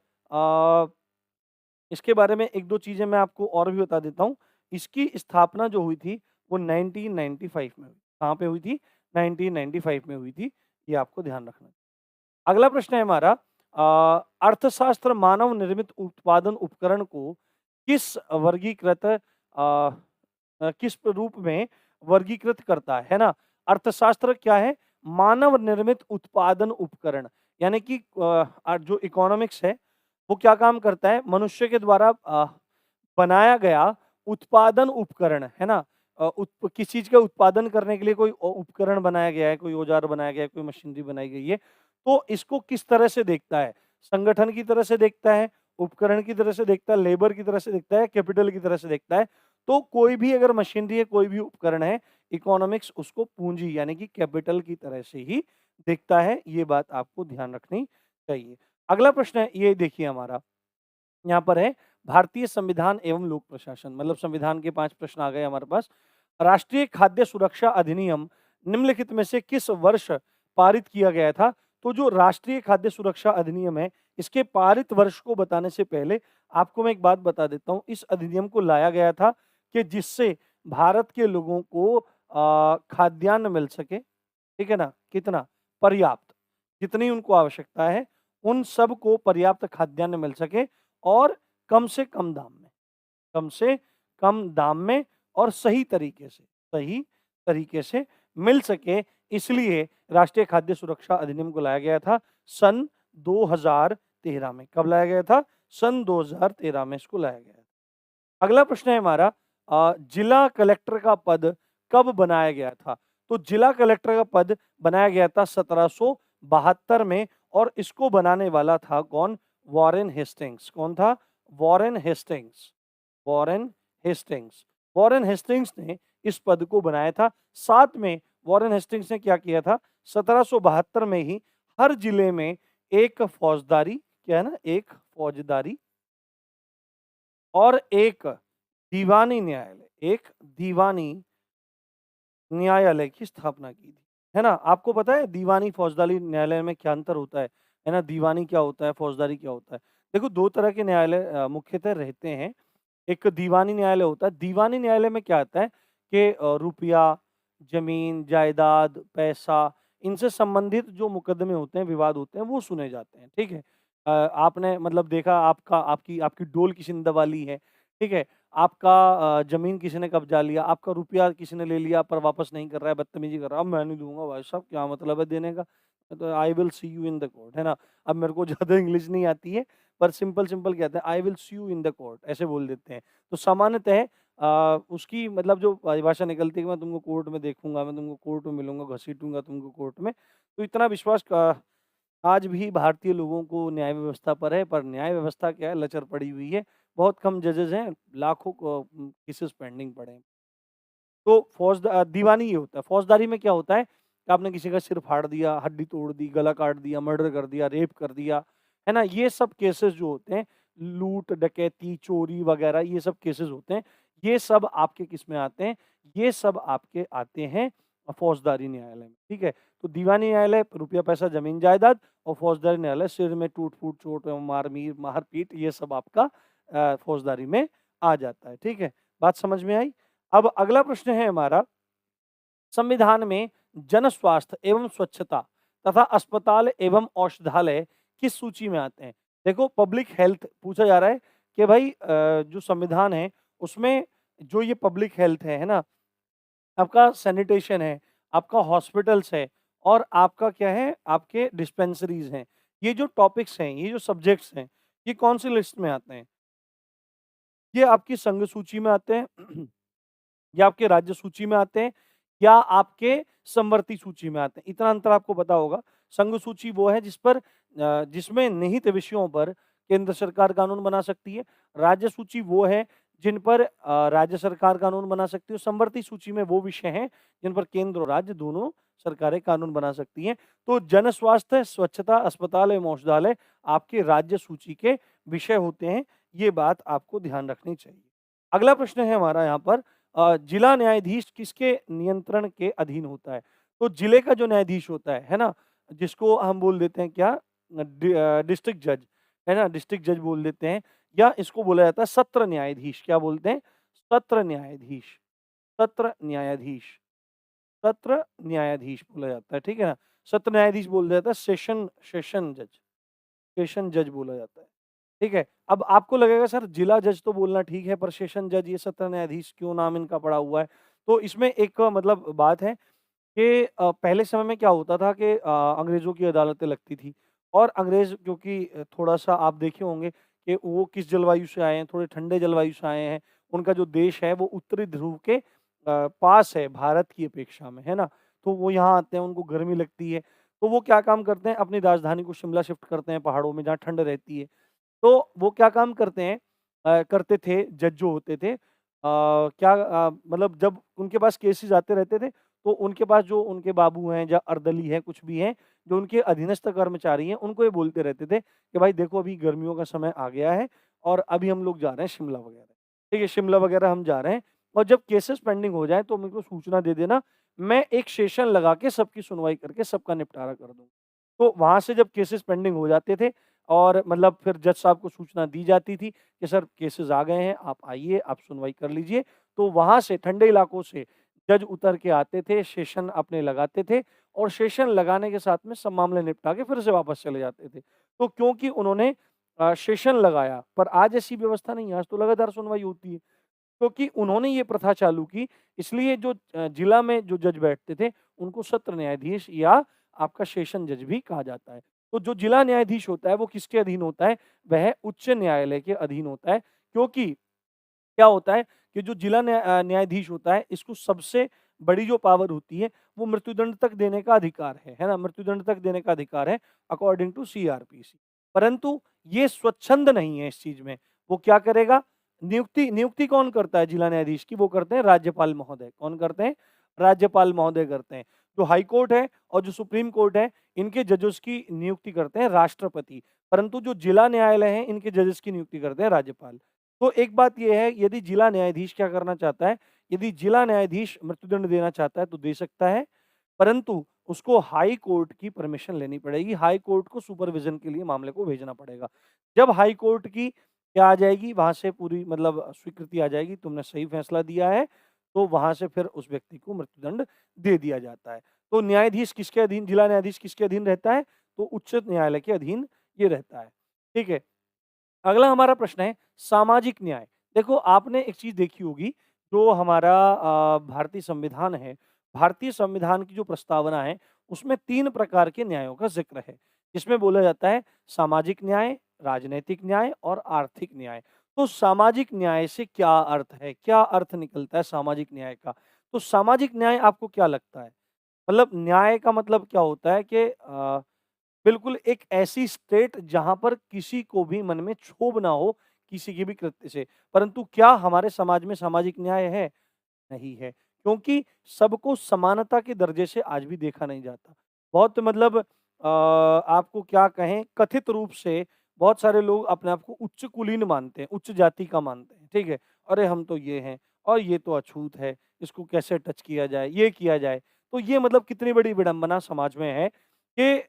इसके बारे में 1-2 चीज़ें मैं आपको और भी बता देता हूँ। इसकी स्थापना जो हुई थी, वो 1995 में हुई। कहाँ पे हुई थी? 1995 में हुई थी। ये आपको ध्यान रखना है। अगला प्रश्न है हमारा अर्थशास्त्र मानव निर्मित उत्पादन उपकरण को किस वर्गीकृत किस रूप में वर्गीकृत करता है ना? अर्थशास्त्र क्या है? मानव निर्मित उत्पादन उपकरण, यानी कि जो इकोनॉमिक्स है, वो क्या काम करता है? मनुष्य के द्वारा बनाया गया उत्पादन उपकरण, है ना? किसी चीज़ का उत्पादन करने के लिए कोई उपकरण बनाया गया है, कोई औज़ार बनाया गया है, कोई मशीनरी बनाई गई है, तो इसको किस तरह से देखता है? संगठन की तरह से देखता है, उपकरण की तरह से देखता है, लेबर की तरह से देखता है, कैपिटल की तरह से देखता है? तो कोई भी अगर मशीनरी है, कोई भी उपकरण है, इकोनॉमिक्स उसको पूँजी यानी कि कैपिटल की तरह से ही देखता है, ये बात आपको ध्यान रखनी चाहिए। अगला प्रश्न है, ये देखिए हमारा, यहाँ पर है भारतीय संविधान एवं लोक प्रशासन, मतलब संविधान के 5 प्रश्न आ गए हमारे पास। राष्ट्रीय खाद्य सुरक्षा अधिनियम निम्नलिखित में से किस वर्ष पारित किया गया था? तो जो राष्ट्रीय खाद्य सुरक्षा अधिनियम है, इसके पारित वर्ष को बताने से पहले आपको मैं एक बात बता देता हूँ। इस अधिनियम को लाया गया था कि जिससे भारत के लोगों को खाद्यान्न मिल सके, ठीक है ना? कितना? पर्याप्त, जितनी उनको आवश्यकता है, उन सबको पर्याप्त खाद्यान्न मिल सके और कम से कम दाम में, कम से कम दाम में और सही तरीके से मिल सके, इसलिए राष्ट्रीय खाद्य सुरक्षा अधिनियम को लाया गया था सन 2013 में। कब लाया गया था? सन 2013 में इसको लाया गया था। अगला प्रश्न है हमारा जिला कलेक्टर का पद कब बनाया गया था? तो जिला कलेक्टर का पद बनाया गया था 1772 में और इसको बनाने वाला था कौन? Warren Hastings. कौन था? Warren Hastings. Warren Hastings. Warren Hastings ने इस पद को बनाया था। साथ में वॉरेन हेस्टिंग्स ने क्या किया था? 1772 में ही हर जिले में एक फौजदारी, क्या है ना? एक फौजदारी और एक दीवानी न्यायालय, एक दीवानी न्यायालय की स्थापना की थी, है ना? आपको पता है दीवानी फौजदारी न्यायालय में क्या अंतर होता है ना? दीवानी क्या होता है, फौजदारी क्या होता है? देखो 2 तरह के न्यायालय मुख्यतः रहते हैं। एक दीवानी न्यायालय होता है। दीवानी न्यायालय में क्या आता है कि रुपया, ज़मीन, जायदाद, पैसा, इनसे संबंधित जो मुकदमे होते हैं, विवाद होते हैं, वो सुने जाते हैं, ठीक है? आपने मतलब देखा आपका आपकी आपकी डोल किसी ने दबा ली है, ठीक है? आपका ज़मीन किसी ने कब्ज़ा लिया, आपका रुपया किसी ने ले लिया पर वापस नहीं कर रहा है, बदतमीज़ी कर रहा है, अब मैं नहीं दूँगा भाई साहब, क्या मतलब है देने का? तो I will see you in the court, है ना? अब मेरे को ज़्यादा इंग्लिश नहीं आती है, पर सिंपल-सिंपल कहते हैं I will see you in the court, ऐसे बोल देते हैं। तो सामान्यतः उसकी मतलब जो परिभाषा निकलती है कि मैं तुमको कोर्ट में देखूँगा, मैं तुमको कोर्ट में मिलूँगा, घसीटूँगा तुमको कोर्ट में। तो इतना विश्वास आज भी भारतीय लोगों को न्याय व्यवस्था पर है, पर न्याय व्यवस्था क्या है लचर पड़ी हुई है। बहुत कम जजेस हैं, लाखों केसेस पेंडिंग पड़े हैं। तो दीवानी ये होता है। फौजदारी में क्या होता है कि आपने किसी का सिर फाड़ दिया, हड्डी तोड़ दी, गला काट दिया, मर्डर कर दिया, रेप कर दिया, है ना? ये सब केसेस जो होते हैं, लूट, डकैती, चोरी वगैरह ये सब केसेस होते हैं। ये सब आपके किस में आते हैं? ये सब आपके आते हैं फौजदारी न्यायालय में, ठीक है? तो दीवानी न्यायालय रुपया, पैसा, ज़मीन, जायदाद और फौजदारी न्यायालय सिर में टूट-फूट, चोट, मार-पीट ये सब आपका फौजदारी में आ जाता है, ठीक है? बात समझ में आई? अब अगला प्रश्न है हमारा, संविधान में जन स्वास्थ्य एवं स्वच्छता तथा अस्पताल एवं औषधालय किस सूची में आते हैं? देखो पब्लिक हेल्थ पूछा जा रहा है कि भाई जो संविधान है उसमें जो ये पब्लिक हेल्थ है ना? आपका सैनिटेशन है, आपका हॉस्पिटल्स है और आपका क्या है, आपके डिस्पेंसरीज़ हैं। ये जो टॉपिक्स हैं, ये जो सब्जेक्ट्स हैं, ये कौन-सी लिस्ट में आते हैं? ये आपकी संघ सूची में आते हैं या आपके राज्य सूची में आते हैं या आपके समवर्ती सूची में आते हैं। इतना अंतर आपको पता होगा। संघ सूची वो है जिसमें निहित विषयों पर केंद्र सरकार कानून बना सकती है। राज्य सूची वो है जिन पर राज्य सरकार कानून बना सकती है। समवर्ती सूची में वो विषय हैं जिन पर केंद्र और राज्य दोनों सरकारें कानून बना सकती हैं। तो जन स्वास्थ्य, स्वच्छता, अस्पताल एवं औषधालय आपके राज्य सूची के विषय होते हैं। ये बात आपको ध्यान रखनी चाहिए। अगला प्रश्न है हमारा यहाँ पर, जिला न्यायाधीश किसके नियंत्रण के अधीन होता है? तो जिले का जो न्यायाधीश होता है ना? जिसको हम बोल देते हैं क्या? डिस्ट्रिक्ट जज, है ना? डिस्ट्रिक्ट जज बोल देते हैं या इसको बोला जाता है सत्र न्यायाधीश। क्या बोलते हैं? सत्र न्यायाधीश, सत्र न्यायाधीश, सत्र न्यायाधीश बोला जाता है, ठीक है ना? सत्र न्यायाधीश बोल जाता है सेशन सेशन जज, सेशन जज बोला जाता है। ठीक है? अब आपको लगेगा सर जिला जज तो बोलना ठीक है, पर सेशन जज ये सत्र न्यायाधीश क्यों नाम इनका पड़ा हुआ है? तो इसमें एक मतलब बात है कि पहले समय में क्या होता था कि अंग्रेज़ों की अदालतें लगती थी और अंग्रेज़ क्योंकि थोड़ा-सा आप देखे होंगे कि वो किस जलवायु से आए हैं, थोड़े ठंडे जलवायु से आए हैं। उनका जो देश है वो उत्तरी ध्रुव के पास है भारत की अपेक्षा में, है ना? तो वो यहाँ आते हैं, उनको गर्मी लगती है, तो वो क्या काम करते हैं अपनी राजधानी को शिमला शिफ्ट करते हैं पहाड़ों में जहाँ ठंड रहती है। तो वो क्या काम करते हैं करते थे जज जो होते थे मतलब जब उनके पास केसेस आते रहते थे, तो उनके पास जो उनके बाबू हैं या अर्दली हैं, कुछ भी हैं, जो उनके अधीनस्थ कर्मचारी हैं, उनको ये बोलते रहते थे कि भाई देखो अभी गर्मियों का समय आ गया है और अभी हम लोग जा रहे हैं शिमला वगैरह। ठीक है, शिमला वगैरह हम जा रहे हैं और जब केसेस पेंडिंग हो जाएँ तो मेरे को सूचना दे देना, मैं एक सेशन लगा के सबकी सुनवाई करके सबका निपटारा कर दूँगा। तो वहाँ से जब केसेस पेंडिंग हो जाते थे और मतलब फिर जज साहब को सूचना दी जाती थी कि सर केसेस आ गए हैं, आप आइए, आप सुनवाई कर लीजिए। तो वहाँ से ठंडे इलाकों से जज उतर के आते थे, सेशन अपने लगाते थे और सेशन लगाने के साथ में सब मामले निपटा के फिर से वापस चले जाते थे। तो क्योंकि उन्होंने सेशन लगाया, पर आज ऐसी व्यवस्था नहीं है, आज तो लगातार सुनवाई होती है। क्योंकि उन्होंने ये प्रथा चालू की, इसलिए जो जिला में जो जज बैठते थे, उनको सत्र न्यायाधीश या आपका सेशन जज भी कहा जाता है। तो जो जिला न्यायाधीश होता है, वो किसके अधीन होता है? वह उच्च न्यायालय के अधीन होता है, क्योंकि क्या होता है कि जो न्यायाधीश होता है, इसको सबसे बड़ी जो पावर होती है, वो मृत्युदंड तक देने का अधिकार है ना? मृत्युदंड तक देने का अधिकार है अकॉर्डिंग टू सीआरपीसी। परंतु ये स्वच्छंद नहीं है इस चीज़ में। वो क्या करेगा? नियुक्ति नियुक्ति कौन करता है जिला न्यायाधीश की? वो करते हैं राज्यपाल महोदय। कौन करते हैं? राज्यपाल महोदय करते हैं। जो हाई कोर्ट है और जो सुप्रीम कोर्ट है, इनके जजेस की नियुक्ति करते हैं राष्ट्रपति। परंतु जो जिला न्यायालय हैं, इनके जजेस की नियुक्ति करते हैं राज्यपाल। तो एक बात ये है, यदि जिला न्यायाधीश क्या करना चाहता है, यदि जिला न्यायाधीश मृत्युदंड देना चाहता है तो दे सकता है, परंतु उसको हाई कोर्ट की परमिशन लेनी पड़ेगी। हाई कोर्ट को सुपरविज़न के लिए मामले को भेजना पड़ेगा। जब हाई कोर्ट की क्या आ जाएगी, वहाँ से पूरी मतलब स्वीकृति आ जाएगी, तुमने सही फैसला दिया है, तो वहाँ से फिर उस व्यक्ति को मृत्युदंड दे दिया जाता है। तो न्यायाधीश किसके अधीन, जिला न्यायाधीश किसके अधीन रहता है? तो उच्च न्यायालय के अधीन ये रहता है। ठीक है। अगला हमारा प्रश्न है सामाजिक न्याय। देखो आपने एक चीज़ देखी होगी, जो हमारा भारतीय संविधान है, भारतीय संविधान की जो प्रस्तावना है, उसमें 3 प्रकार के न्यायों का ज़िक्र है। जिसमें बोला जाता है सामाजिक न्याय, राजनैतिक न्याय और आर्थिक न्याय। तो सामाजिक न्याय से क्या अर्थ है? क्या अर्थ निकलता है सामाजिक न्याय का? तो सामाजिक न्याय आपको क्या लगता है? मतलब न्याय का मतलब क्या होता है कि बिल्कुल एक ऐसी स्टेट जहाँ पर किसी को भी मन में क्षोभ ना हो किसी के भी कृत्य से। परंतु क्या हमारे समाज में सामाजिक न्याय है? नहीं है। क्योंकि सबको समानता के दर्जे से आज भी देखा नहीं जाता। बहुत मतलब आपको क्या कहें, कथित रूप से बहुत सारे लोग अपने आप को उच्च कुलीन मानते हैं, उच्च जाति का मानते हैं, ठीक है? अरे हम तो ये हैं और ये तो अछूत है, इसको कैसे टच किया जाए, ये किया जाए। तो ये मतलब कितनी बड़ी विडंबना समाज में है कि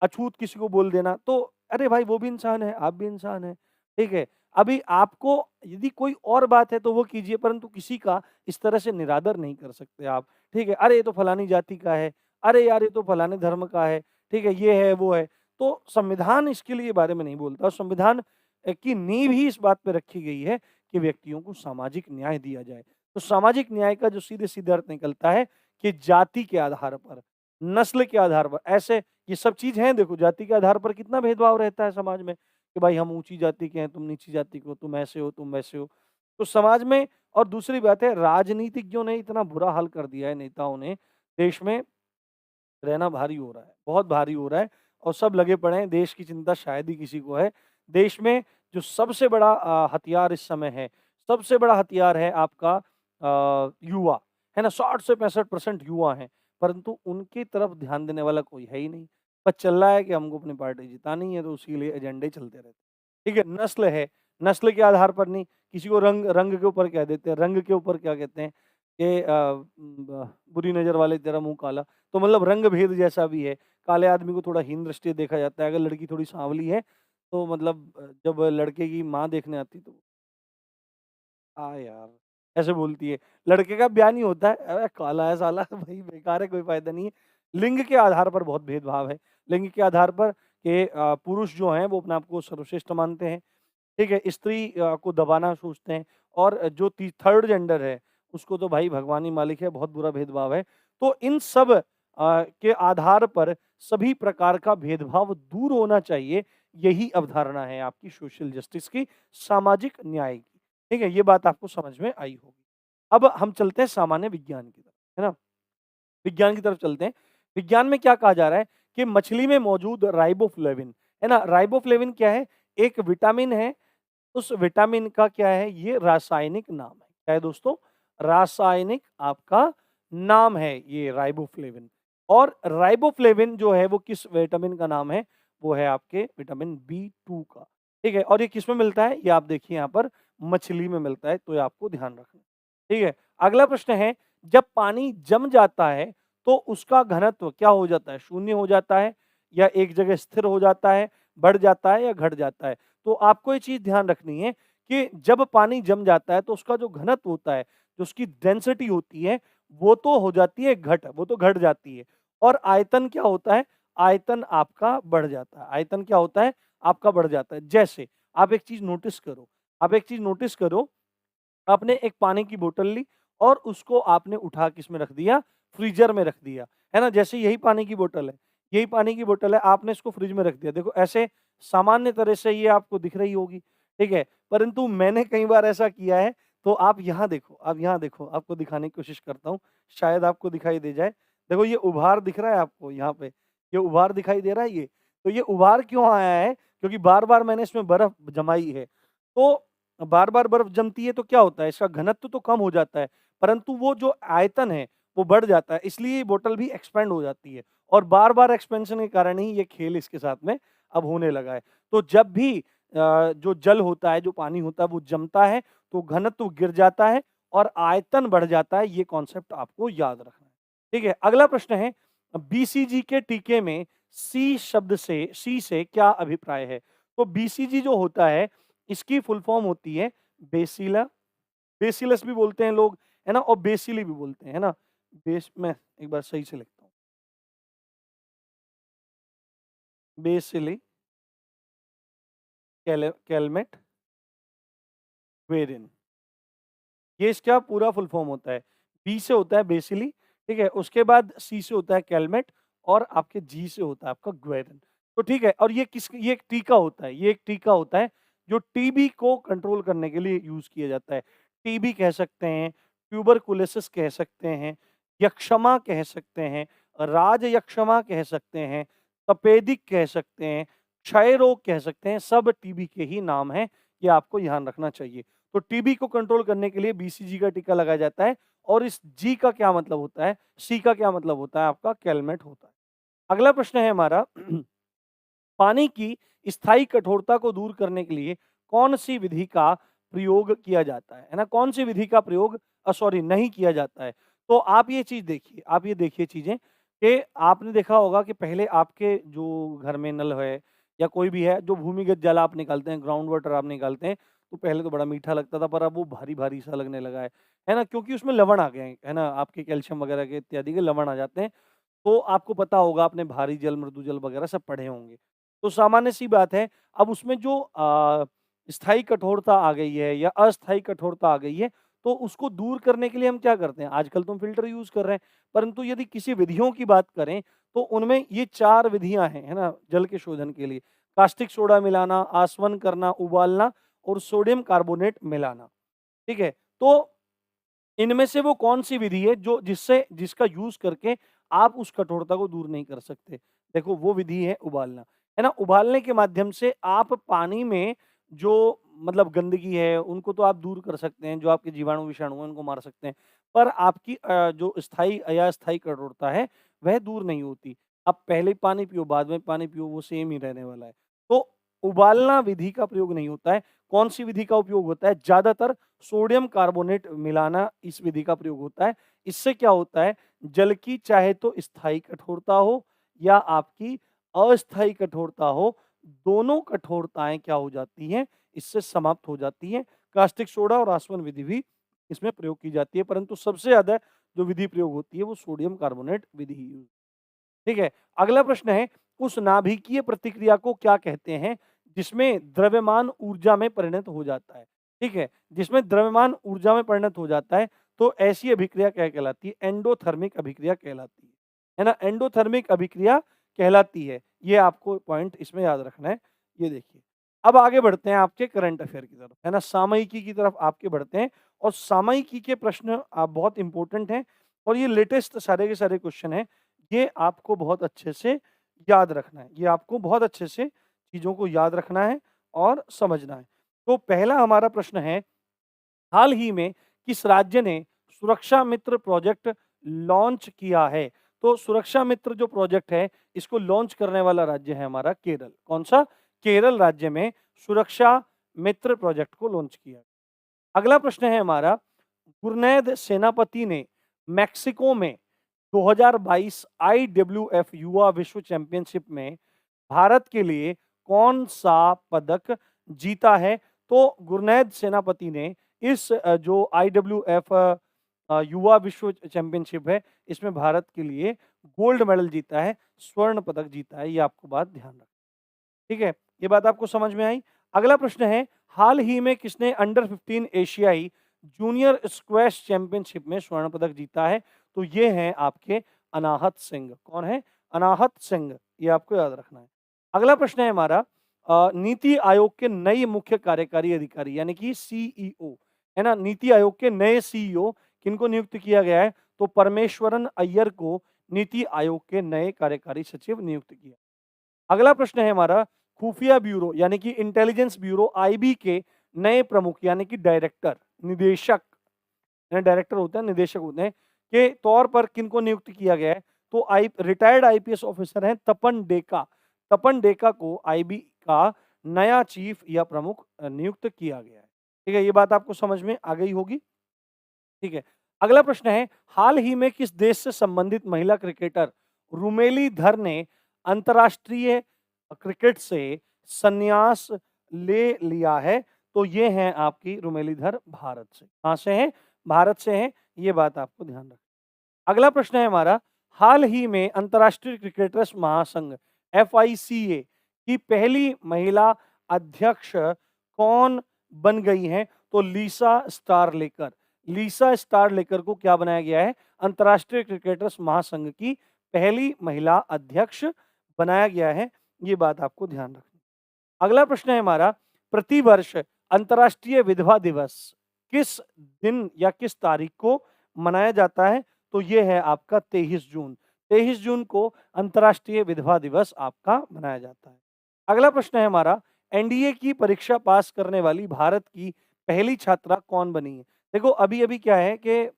अछूत किसी को बोल देना। तो अरे भाई वो भी इंसान है, आप भी इंसान हैं, ठीक है? अभी आपको यदि कोई और बात है तो वो कीजिए, परंतु किसी का इस तरह से निरादर नहीं कर सकते आप, ठीक है? अरे ये तो फलानी जाति का है, अरे यार ये तो फलाने धर्म का है, ठीक है? ये है, वो है। तो संविधान इसके लिए बारे में नहीं बोलता और संविधान की नींव ही इस बात पे रखी गई है कि व्यक्तियों को सामाजिक न्याय दिया जाए। तो सामाजिक न्याय का जो सीधे-सीधे अर्थ निकलता है कि जाति के आधार पर, नस्ल के आधार पर, ऐसे ये सब चीज़ हैं। देखो जाति के आधार पर कितना भेदभाव रहता है समाज में कि भाई हम ऊँची जाति के हैं, तुम नीची जाति के हो, तुम ऐसे हो, तुम वैसे हो। तो समाज में और दूसरी बात है राजनीतिज्ञों ने इतना बुरा हाल कर दिया है, नेताओं ने, देश में रहना भारी हो रहा है, बहुत भारी हो रहा है और सब लगे पड़े हैं, देश की चिंता शायद ही किसी को है। देश में जो सबसे बड़ा हथियार इस समय है, सबसे बड़ा हथियार है आपका युवा, है ना? 60 से 65% युवा हैं, परंतु उनकी तरफ ध्यान देने वाला कोई है ही नहीं। बस चल रहा है कि हमको अपनी पार्टी जितानी है, तो उसके लिए एजेंडे चलते रहते हैं। ठीक है? नस्ल है, नस्ल के आधार पर नहीं, किसी को रंग रंग के ऊपर कह देते हैं, रंग के ऊपर क्या कहते हैं कि बुरी नज़र वाले तेरा मुँह काला। तो मतलब रंग भेद जैसा भी है, काले आदमी को थोड़ा हीन दृष्टि से देखा जाता है, अगर लड़की थोड़ी सांवली है, तो मतलब जब लड़के की माँ देखने आती तो हाँ यार, ऐसे बोलती है। लड़के का ब्याह नहीं होता है, अबे काला है साला भाई बेकार है, कोई फ़ायदा नहीं है। लिंग के आधार पर बहुत भेदभाव है। लिंग के आधार पर कि पुरुष जो हैं वो अपने आप को सर्वश्रेष्ठ मानते हैं, ठीक है? स्त्री को दबाना सोचते हैं और जो ती थर्ड जेंडर है, उसको तो भाई भगवान ही मालिक है, बहुत बुरा भेदभाव है। तो इन सब के आधार पर सभी प्रकार का भेदभाव दूर होना चाहिए, यही अवधारणा है आपकी सोशल जस्टिस की, सामाजिक न्याय की। ठीक है? ये बात आपको समझ में आई होगी। अब हम चलते हैं सामान्य विज्ञान की तरफ, है ना? विज्ञान की तरफ चलते हैं। विज्ञान में क्या कहा जा रहा है कि मछली में मौजूद राइबोफ्लेविन, है ना? राइबोफ्लेविन क्या है? एक विटामिन है, उस विटामिन का क्या है? ये रासायनिक नाम है। क्या है दोस्तों? रासायनिक आपका नाम है ये राइबोफ्लेविन। और राइबोफ्लेविन जो है वो किस विटामिन का नाम है? वो है आपके विटामिन बी2 का। ठीक है? और ये किसमें मिलता है? ये आप देखिए यहाँ पर मछली में मिलता है, तो ये आपको ध्यान रखना है। ठीक है? अगला प्रश्न है, जब पानी जम जाता है तो उसका घनत्व क्या हो जाता है? शून्य हो जाता है या एक जगह स्थिर हो जाता है, बढ़ जाता है या घट जाता है? तो आपको ये चीज़ ध्यान रखनी है कि जब पानी जम जाता है तो उसका जो घनत्व होता है, जो उसकी डेंसिटी होती है, वो तो हो जाती है घट, वो तो घट जाती है। और आयतन क्या होता है? आयतन आपका बढ़ जाता है। आयतन क्या होता है? आपका बढ़ जाता है। जैसे आप एक चीज़ नोटिस करो, आप एक चीज़ नोटिस करो, आपने एक पानी की बोतल ली और उसको आपने उठा किसमें रख दिया? फ्रीज़र में रख दिया, है ना? जैसे यही पानी की बोतल है, यही पानी की बोतल है, आपने इसको फ्रिज में रख दिया। देखो ऐसे सामान्य तरह से ये आपको दिख रही होगी, ठीक है? परंतु मैंने कई बार ऐसा किया है, तो आप यहाँ देखो, आप यहाँ देखो, आपको दिखाने की कोशिश करता हूँ, शायद आपको दिखाई दे जाए। देखो ये उभार दिख रहा है आपको यहाँ पे, ये उभार दिखाई दे रहा है ये? तो ये उभार क्यों आया है? क्योंकि बार-बार मैंने इसमें बर्फ जमाई है। तो बार-बार बर्फ जमती है तो क्या होता है? इसका घनत्व तो कम हो जाता है, परंतु वो जो आयतन है, वो बढ़ जाता है, इसलिए ये बोतल भी एक्सपैंड हो जाती है और बार-बार एक्सपेंशन के कारण ही ये खेल इसके साथ में अब होने लगा है। तो जब भी जो जल होता है, जो पानी होता है, वो जमता है, तो घनत्व गिर जाता है और आयतन बढ़ जाता है, ये कॉन्सेप्ट आपको याद रखना है। ठीक है? अगला प्रश्न है, बीसीजी के टीके में सी से क्या अभिप्राय है? तो बीसीजी जो होता है, इसकी फुल फॉर्म होती है बेसिला, बेसिलस भी बोलते हैं लोग, है ना? और बेसिली भी बोलते हैं, है ना? बेस में एक बार सही से लिखता हूँ, बेसिली कैलमेट वेरिन, ये इसका पूरा फुल फॉर्म होता है। बी से होता है बेसिली, ठीक है? उसके बाद सी से होता है कैलमेट और आपके जी से होता है आपका ग्वेरिन। तो ठीक है, और ये एक टीका होता है, ये एक टीका होता है जो टीबी को कंट्रोल करने के लिए यूज़ किया जाता है। टीबी कह सकते हैं, ट्यूबरकुलोसिस कह सकते हैं, यक्ष्मा कह सकते हैं, राजयक्ष्मा कह सकते हैं, तपेदिक कह सकते हैं, क्षय रोग कह सकते हैं, सब टीबी के ही नाम हैं, ये आपको ध्यान रखना चाहिए। तो टीबी को कंट्रोल करने के लिए बीसीजी का टीका लगाया जाता है और इस जी का क्या मतलब होता है, सी का क्या मतलब होता है, आपका कैलमेट होता है। अगला प्रश्न है हमारा पानी की स्थायी कठोरता को दूर करने के लिए कौन सी विधि का प्रयोग किया जाता है ना? कौन सी विधि का प्रयोग सॉरी नहीं किया जाता है। तो आप ये चीज देखिए, आप ये देखिए चीजें कि आपने देखा होगा कि पहले आपके जो घर में नल है या कोई भी है, जो भूमिगत जल आप निकालते हैं, ग्राउंड वाटर आप निकालते हैं, तो पहले तो बड़ा मीठा लगता था, पर अब वो भारी भारी सा लगने लगा है ना? क्योंकि उसमें लवण आ गए हैं, है ना? आपके कैल्शियम वगैरह के इत्यादि के लवण आ जाते हैं। तो आपको पता होगा, आपने भारी जल, मृदु जल वगैरह सब पढ़े होंगे। तो सामान्य सी बात है, अब उसमें जो स्थायी कठोरता आ गई है या अस्थायी कठोरता आ गई है, तो उसको दूर करने के लिए हम क्या करते हैं? आजकल तो हम फ़िल्टर यूज़ कर रहे हैं, परंतु यदि किसी विधियों की बात करें, तो उनमें ये 4 विधियाँ हैं, है ना? जल के शोधन के लिए। कास्टिक सोडा मिलाना, आसवन करना, उबालना और सोडियम कार्बोनेट मिलाना, ठीक है? तो इनमें से वो कौन-सी विधि है जो जिसका यूज़ करके आप उस कठोरता को दूर नहीं कर सकते? देखो, वो विधि है उबालना, है ना? उबालने के माध्यम से आप पानी में जो मतलब गंदगी है, उनको तो आप दूर कर सकते हैं, जो आपके जीवाणु-विषाणु हैं, उनको मार सकते हैं। पर आपकी जो स्थायी या अस्थायी कठोरता है, वह दूर नहीं होती। आप पहले पानी पियो, बाद में पानी पियो, वो सेम ही रहने वाला है। तो उबालना विधि का प्रयोग नहीं होता है। कौन-सी विधि का उपयोग होता है? ज़्यादातर सोडियम कार्बोनेट मिलाना इस विधि का प्रयोग होता है। इससे क्या होता है, जल की चाहे तो स्थायी कठोरता हो या आपकी अस्थायी कठोरता हो, दोनों कठोरताएँ क्या हो जाती हैं, इससे समाप्त हो जाती हैं। कास्टिक सोडा और आसवन विधि भी इसमें प्रयोग की जाती है, परंतु सबसे ज़्यादा जो विधि प्रयोग होती है वो सोडियम कार्बोनेट विधि ही, ठीक है? अगला प्रश्न है, उस नाभिकीय प्रतिक्रिया को क्या कहते हैं, जिसमें द्रव्यमान ऊर्जा में परिणत हो जाता है? ठीक है? जिसमें द्रव्यमान ऊर्जा में परिणत हो जाता है, तो ऐसी अभिक्रिया क्या कहलाती है? एंडोथर्मिक अभिक्रिया कहलाती है ना? एंडोथर्मिक अभिक्रिया कहलाती है। ये आपको पॉइंट इसमें याद रखना है। ये देखिए, अब आगे बढ़ते हैं आपके करंट अफेयर की तरफ, है ना? सामयिकी की तरफ आपके बढ़ते हैं और सामयिकी के प्रश्न बहुत इंपॉर्टेंट हैं और ये लेटेस्ट सारे के सारे क्वेश्चन हैं। ये आपको बहुत अच्छे से याद रखना है। ये आपको बहुत अच्छे से चीज़ों को याद रखना है और समझना है। तो पहला हमारा प्रश्न है, हाल ही में किस राज्य ने सुरक्षा मित्र प्रोजेक्ट लॉन्च किया है? तो सुरक्षा मित्र जो प्रोजेक्ट है, इसको लॉन्च करने वाला राज्य है हमारा केरल। कौन-सा? केरल राज्य में सुरक्षा मित्र प्रोजेक्ट को लॉन्च किया। अगला प्रश्न है हमारा, गुरनैद सेनापति ने मेक्सिको में 2022 आईडब्ल्यूएफ युवा विश्व चैंपियनशिप में भारत के लिए कौन-सा पदक जीता है? तो गुरनैद सेनापति ने इस जो आईडब्ल्यूएफ युवा विश्व चैंपियनशिप है, इसमें भारत के लिए गोल्ड मेडल जीता है, स्वर्ण पदक जीता है। ये आपको बात ध्यान रखनी है। ठीक है? ये बात आपको समझ में आई? अगला प्रश्न है, हाल ही में किसने अंडर 15 एशियाई जूनियर स्क्वैश चैंपियनशिप में स्वर्ण पदक जीता है? तो ये हैं आपके अनाहत सिंह। कौन है? अनाहत सिंह। ये आपको याद रखना है। अगला प्रश्न है हमारा, नीति आयोग के नए मुख्य कार्यकारी अधिकारी यानी कि सीईओ, है ना? नीति आयोग के नए सीईओ किनको नियुक्त किया गया है? तो परमेश्वरन अय्यर को नीति आयोग के नए कार्यकारी सचिव नियुक्त किया। अगला प्रश्न है हमारा, खुफिया ब्यूरो यानी कि इंटेलिजेंस ब्यूरो आईबी के नए प्रमुख यानी कि डायरेक्टर, निदेशक, डायरेक्टर होते हैं, निदेशक होते हैं, के तौर पर किनको नियुक्त किया गया है? तो आई रिटायर्ड आईपीएस ऑफिसर हैं तपन डेका। तपन डेका को आईबी का नया चीफ या प्रमुख नियुक्त किया गया है। ठीक है, ये बात आपको समझ में आ गई होगी। ठीक है, अगला प्रश्न है, हाल ही में किस देश से संबंधित महिला क्रिकेटर रुमेली धर ने अंतर्राष्ट्रीय क्रिकेट से संन्यास ले लिया है? तो ये हैं आपकी रुमेली धर भारत से। कहां से हैं? भारत से हैं। ये बात आपको ध्यान रखना। अगला प्रश्न है हमारा, हाल ही में अंतर्राष्ट्रीय क्रिकेटर्स महासंघ FICA की पहली महिला अध्यक्ष कौन बन गई हैं? तो लीसा स्टारलेकर। लीसा स्टारलेकर को क्या बनाया गया है? अंतर्राष्ट्रीय क्रिकेटर्स महासंघ की पहली महिला अध्यक्ष बनाया गया है। ये बात आपको ध्यान रखनी। अगला प्रश्न है हमारा, प्रतिवर्ष अंतर्राष्ट्रीय विधवा दिवस किस दिन या किस तारीख को मनाया जाता है? तो ये है आपका 23 जून। 23 जून को अंतर्राष्ट्रीय विधवा दिवस आपका मनाया जाता है। अगला प्रश्न है हमारा, एनडीए की परीक्षा पास करने वाली भारत की पहली छात्रा कौन बनी है? देखो अभी-अभी क्या है कि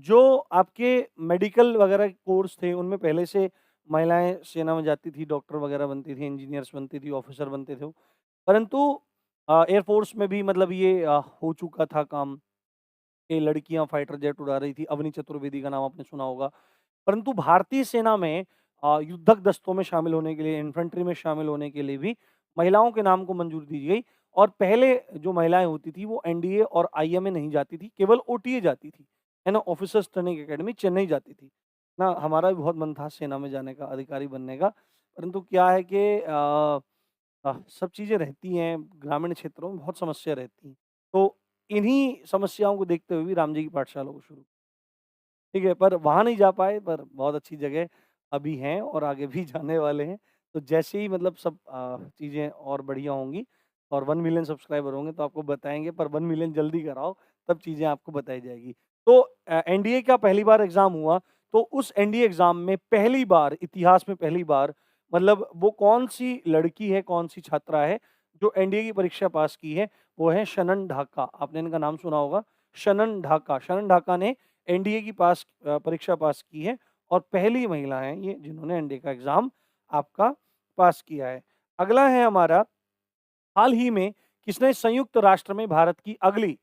जो आपके मेडिकल वगैरह कोर्स थे, उनमें पहले से महिलाएँ सेना में जाती थी, डॉक्टर वगैरह बनती थी, इंजीनियर्स बनती थी, ऑफिसर बनते थे वो। परंतु एयरफोर्स में भी मतलब ये हो चुका था काम कि लड़कियाँ फाइटर जेट उड़ा रही थी। अवनी चतुर्वेदी का नाम आपने सुना होगा। परंतु भारतीय सेना में युद्धक दस्तों में शामिल होने के लिए, इन्फेंट्री में शामिल होने के लिए भी महिलाओं के नाम को मंजूरी दी गई और पहले जो महिलाएँ होती थी वो एनडीए और आईएमए नहीं जाती थी, केवल ओटीए जाती थी, है ना? ऑफिसर्स ट्रेनिंग एकेडमी चेन्नई जाती थी। ना हमारा भी बहुत मन था सेना में जाने का, अधिकारी बनने का, परंतु क्या है कि सब चीज़ें रहती हैं, ग्रामीण क्षेत्रों में बहुत समस्या रहती हैं। तो इन्हीं समस्याओं को देखते हुए भी राम जी की पाठशाला को शुरू, ठीक है, पर वहाँ नहीं जा पाए, पर बहुत अच्छी जगह अभी हैं और आगे भी जाने वाले हैं। तो जैसे ही मतलब सब चीज़ें और बढ़िया होंगी और 1 मिलियन सब्सक्राइबर होंगे तो आपको बताएँगे, पर 1 मिलियन जल्दी कराओ, तब चीज़ें आपको बताई जाएगी। तो एनडीए का पहली बार एग्ज़ाम हुआ, तो उस एनडीए एग्ज़ाम में पहली बार, इतिहास में पहली बार मतलब वो कौन-सी लड़की है, कौन-सी छात्रा है, जो एनडीए की परीक्षा पास की है, वो है शनन ढाका। आपने इनका नाम सुना होगा, शनन ढाका। शनन ढाका ने एनडीए की परीक्षा पास की है और पहली महिला हैं ये जिन्होंने एनडीए का एग्ज़ाम आपका पास किया है। अगला है हमारा, हाल ही में किसने संयुक्त राष्ट्र में भारत की अगली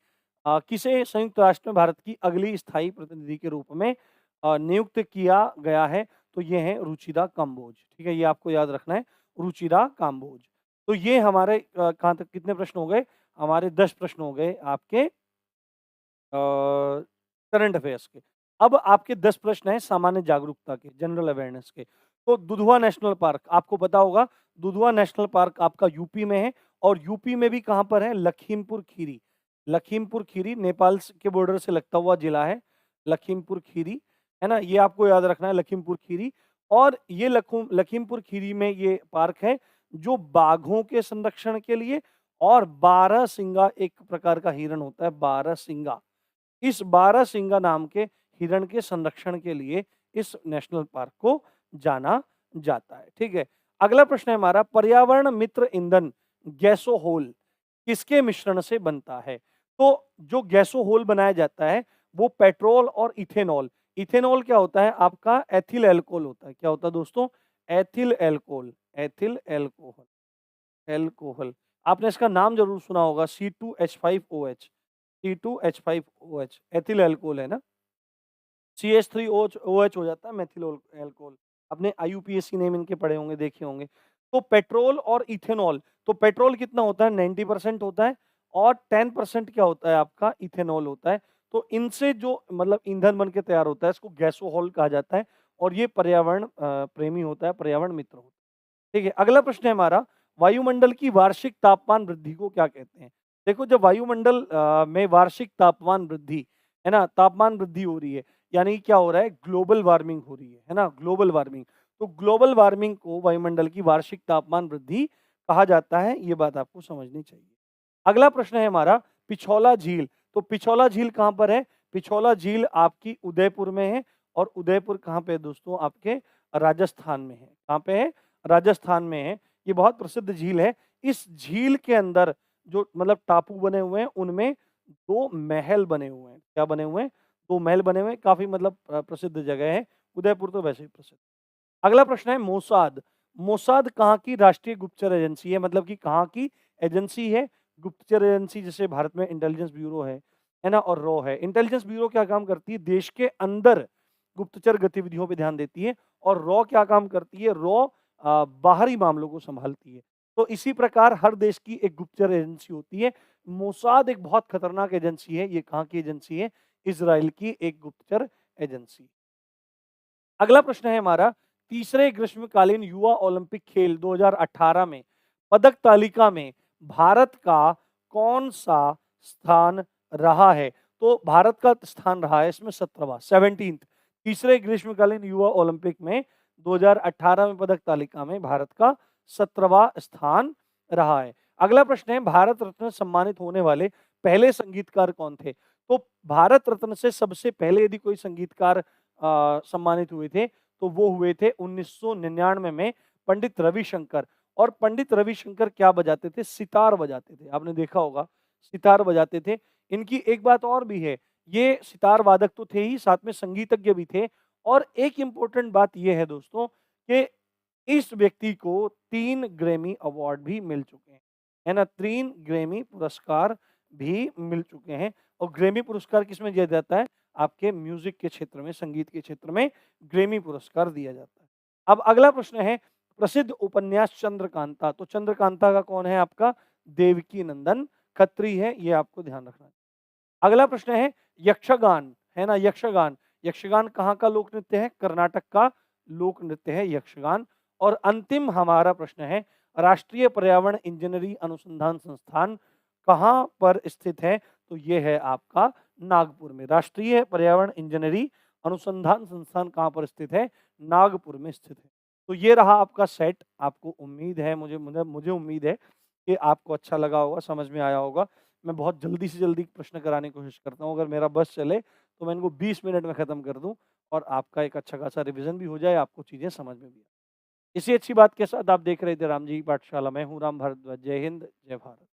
किसे संयुक्त राष्ट्र में भारत की अगली स्थायी प्रतिनिधि के रूप में नियुक्त किया गया है? तो ये हैं रुचिरा कंबोज, ठीक है? ये आपको याद रखना है, रुचिरा काम्बोज। तो ये हमारे कहाँ तक कितने प्रश्न हो गए? हमारे 10 प्रश्न हो गए आपके करंट अफेयर्स के। अब आपके 10 प्रश्न हैं सामान्य जागरूकता के, जनरल अवेयरनेस के। तो दुधवा नेशनल पार्क आपको पता होगा, दुधवा नेशनल पार्क आपका यूपी में है और यूपी में भी कहाँ पर है? लखीमपुर खीरी। लखीमपुर खीरी नेपाल के बॉर्डर से लगता हुआ जिला है, लखीमपुर खीरी, है ना? ये आपको याद रखना है, लखीमपुर खीरी। और ये लखीमपुर खीरी में ये पार्क है जो बाघों के संरक्षण के लिए और बारहसिंगा एक प्रकार का हिरण होता है, बारहसिंगा। इस बारहसिंगा नाम के हिरण के संरक्षण के लिए इस नेशनल पार्क को जाना जाता है, ठीक है? अगला प्रश्न है हमारा, पर्यावरण मित्र ईंधन गैसोहोल किसके मिश्रण से बनता है? तो जो गैसोहोल बनाया जाता है वो पेट्रोल और इथेनॉल, इथेनॉल क्या होता है? आपका एथिल एल्कोहल होता है। क्या होता है दोस्तों? Ethyl alcohol, ethyl alcohol, alcohol. आपने इसका नाम ज़रूर सुना होगा, C2H5OH, C2H5OH एथिल एल्कोहल है ना? CH3OH हो जाता है मेथिल एल्कोहल। आपने IUPAC नेम इनके पढ़े होंगे, देखे होंगे। तो पेट्रोल और इथेनॉल, तो पेट्रोल कितना होता है? 90% होता है और 10% क्या होता है आपका? इथेनॉल होता है। तो इनसे जो मतलब ईंधन बन के तैयार होता है, इसको गैसोहॉल कहा जाता है और ये पर्यावरण प्रेमी होता है, पर्यावरण मित्र होता है। ठीक है, अगला प्रश्न है हमारा, वायुमंडल की वार्षिक तापमान वृद्धि को क्या कहते हैं? देखो जब वायुमंडल में वार्षिक तापमान वृद्धि, है ना, तापमान वृद्धि हो रही है, यानी क्या हो रहा है? ग्लोबल वार्मिंग हो रही है ना? Global warming. तो ग्लोबल वार्मिंग को वायुमंडल की वार्षिक तापमान वृद्धि कहा जाता है, ये बात आपको समझनी चाहिए। अगला प्रश्न है हमारा, पिछौला झील। तो पिछौला झील कहाँ पर है? पिछौला झील आपकी उदयपुर में है और उदयपुर कहाँ पे है दोस्तों? आपके राजस्थान में है। कहाँ पे है? राजस्थान में है। ये बहुत प्रसिद्ध झील है। इस झील के अंदर जो मतलब टापू बने हुए हैं, उनमें 2 महल बने हुए हैं। क्या बने हुए हैं? 2 महल बने हुए हैं। काफ़ी मतलब प्रसिद्ध जगह है। उदयपुर तो वैसे ही प्रसिद्ध। अगला प्रश्न है मोसाद। मोसाद कहाँ की राष्ट्रीय गुप्तचर एजेंसी है? मतलब कि कहाँ की एजेंसी है? गुप्तचर एजेंसी, जैसे भारत में इंटेलिजेंस ब्यूरो है ना? और रॉ है। इंटेलिजेंस ब्यूरो क्या काम करती है? देश के अंदर गुप्तचर गतिविधियों पे ध्यान देती है और रॉ क्या काम करती है? रॉ बाहरी मामलों को संभालती है। तो इसी प्रकार हर देश की एक गुप्तचर एजेंसी होती है। मोसाद एक बहुत खतरनाक एजेंसी है। ये कहाँ की एजेंसी है? इज़राइल की एक गुप्तचर एजेंसी। अगला प्रश्न है हमारा, तीसरे ग्रीष्मकालीन युवा ओलंपिक खेल 2018 में पदक तालिका में भारत का कौन-सा स्थान रहा है? तो भारत का स्थान रहा है इसमें 17वां, 17th। तीसरे ग्रीष्मकालीन युवा ओलंपिक में 2018 में पदक तालिका में भारत का 17वां स्थान रहा है। अगला प्रश्न है, भारत रत्न सम्मानित होने वाले पहले संगीतकार कौन थे? तो भारत रत्न से सबसे पहले यदि कोई संगीतकार सम्मानित हुए थे, तो वो हुए थे 1999 में पंडित रविशंकर। और पंडित रविशंकर क्या बजाते थे? सितार बजाते थे। आपने देखा होगा, सितार बजाते थे। इनकी एक बात और भी है, ये सितार वादक तो थे ही, साथ में संगीतज्ञ भी थे। और एक इम्पोर्टेंट बात ये है दोस्तों कि इस व्यक्ति को 3 ग्रैमी अवार्ड भी मिल चुके हैं, है ना? 3 ग्रैमी पुरस्कार भी मिल चुके हैं। और ग्रैमी पुरस्कार किसमें दिया जाता है? आपके म्यूजिक के क्षेत्र में, संगीत के क्षेत्र में ग्रैमी पुरस्कार दिया जाता है। अब अगला प्रश्न है, प्रसिद्ध उपन्यास चंद्रकांता। तो चंद्रकांता का कौन है आपका? देवकी नंदन खत्री है, ये आपको ध्यान रखना है। अगला प्रश्न है, यक्षगान, है ना? यक्षगान, यक्षगान कहाँ का लोक नृत्य है? कर्नाटक का लोक नृत्य है यक्षगान। और अंतिम हमारा प्रश्न है, राष्ट्रीय पर्यावरण इंजीनियरिंग अनुसंधान संस्थान कहाँ पर स्थित है? तो ये है आपका नागपुर में। राष्ट्रीय पर्यावरण इंजीनियरिंग अनुसंधान संस्थान कहाँ पर स्थित है? नागपुर में स्थित है। तो ये रहा आपका सेट। आपको उम्मीद है, मुझे उम्मीद है कि आपको अच्छा लगा होगा, समझ में आया होगा। मैं बहुत जल्दी से जल्दी प्रश्न कराने की कोशिश करता हूँ। अगर मेरा बस चले तो मैं इनको 20 मिनट में खत्म कर दूँ और आपका एक अच्छा खासा रिवीजन भी हो जाए, आपको चीज़ें समझ में भी आए। इसी अच्छी बात के साथ आप देख रहे थे राम जी की पाठशाला। मैं हूँ राम भारद्वाज। जय हिंद, जय भारत।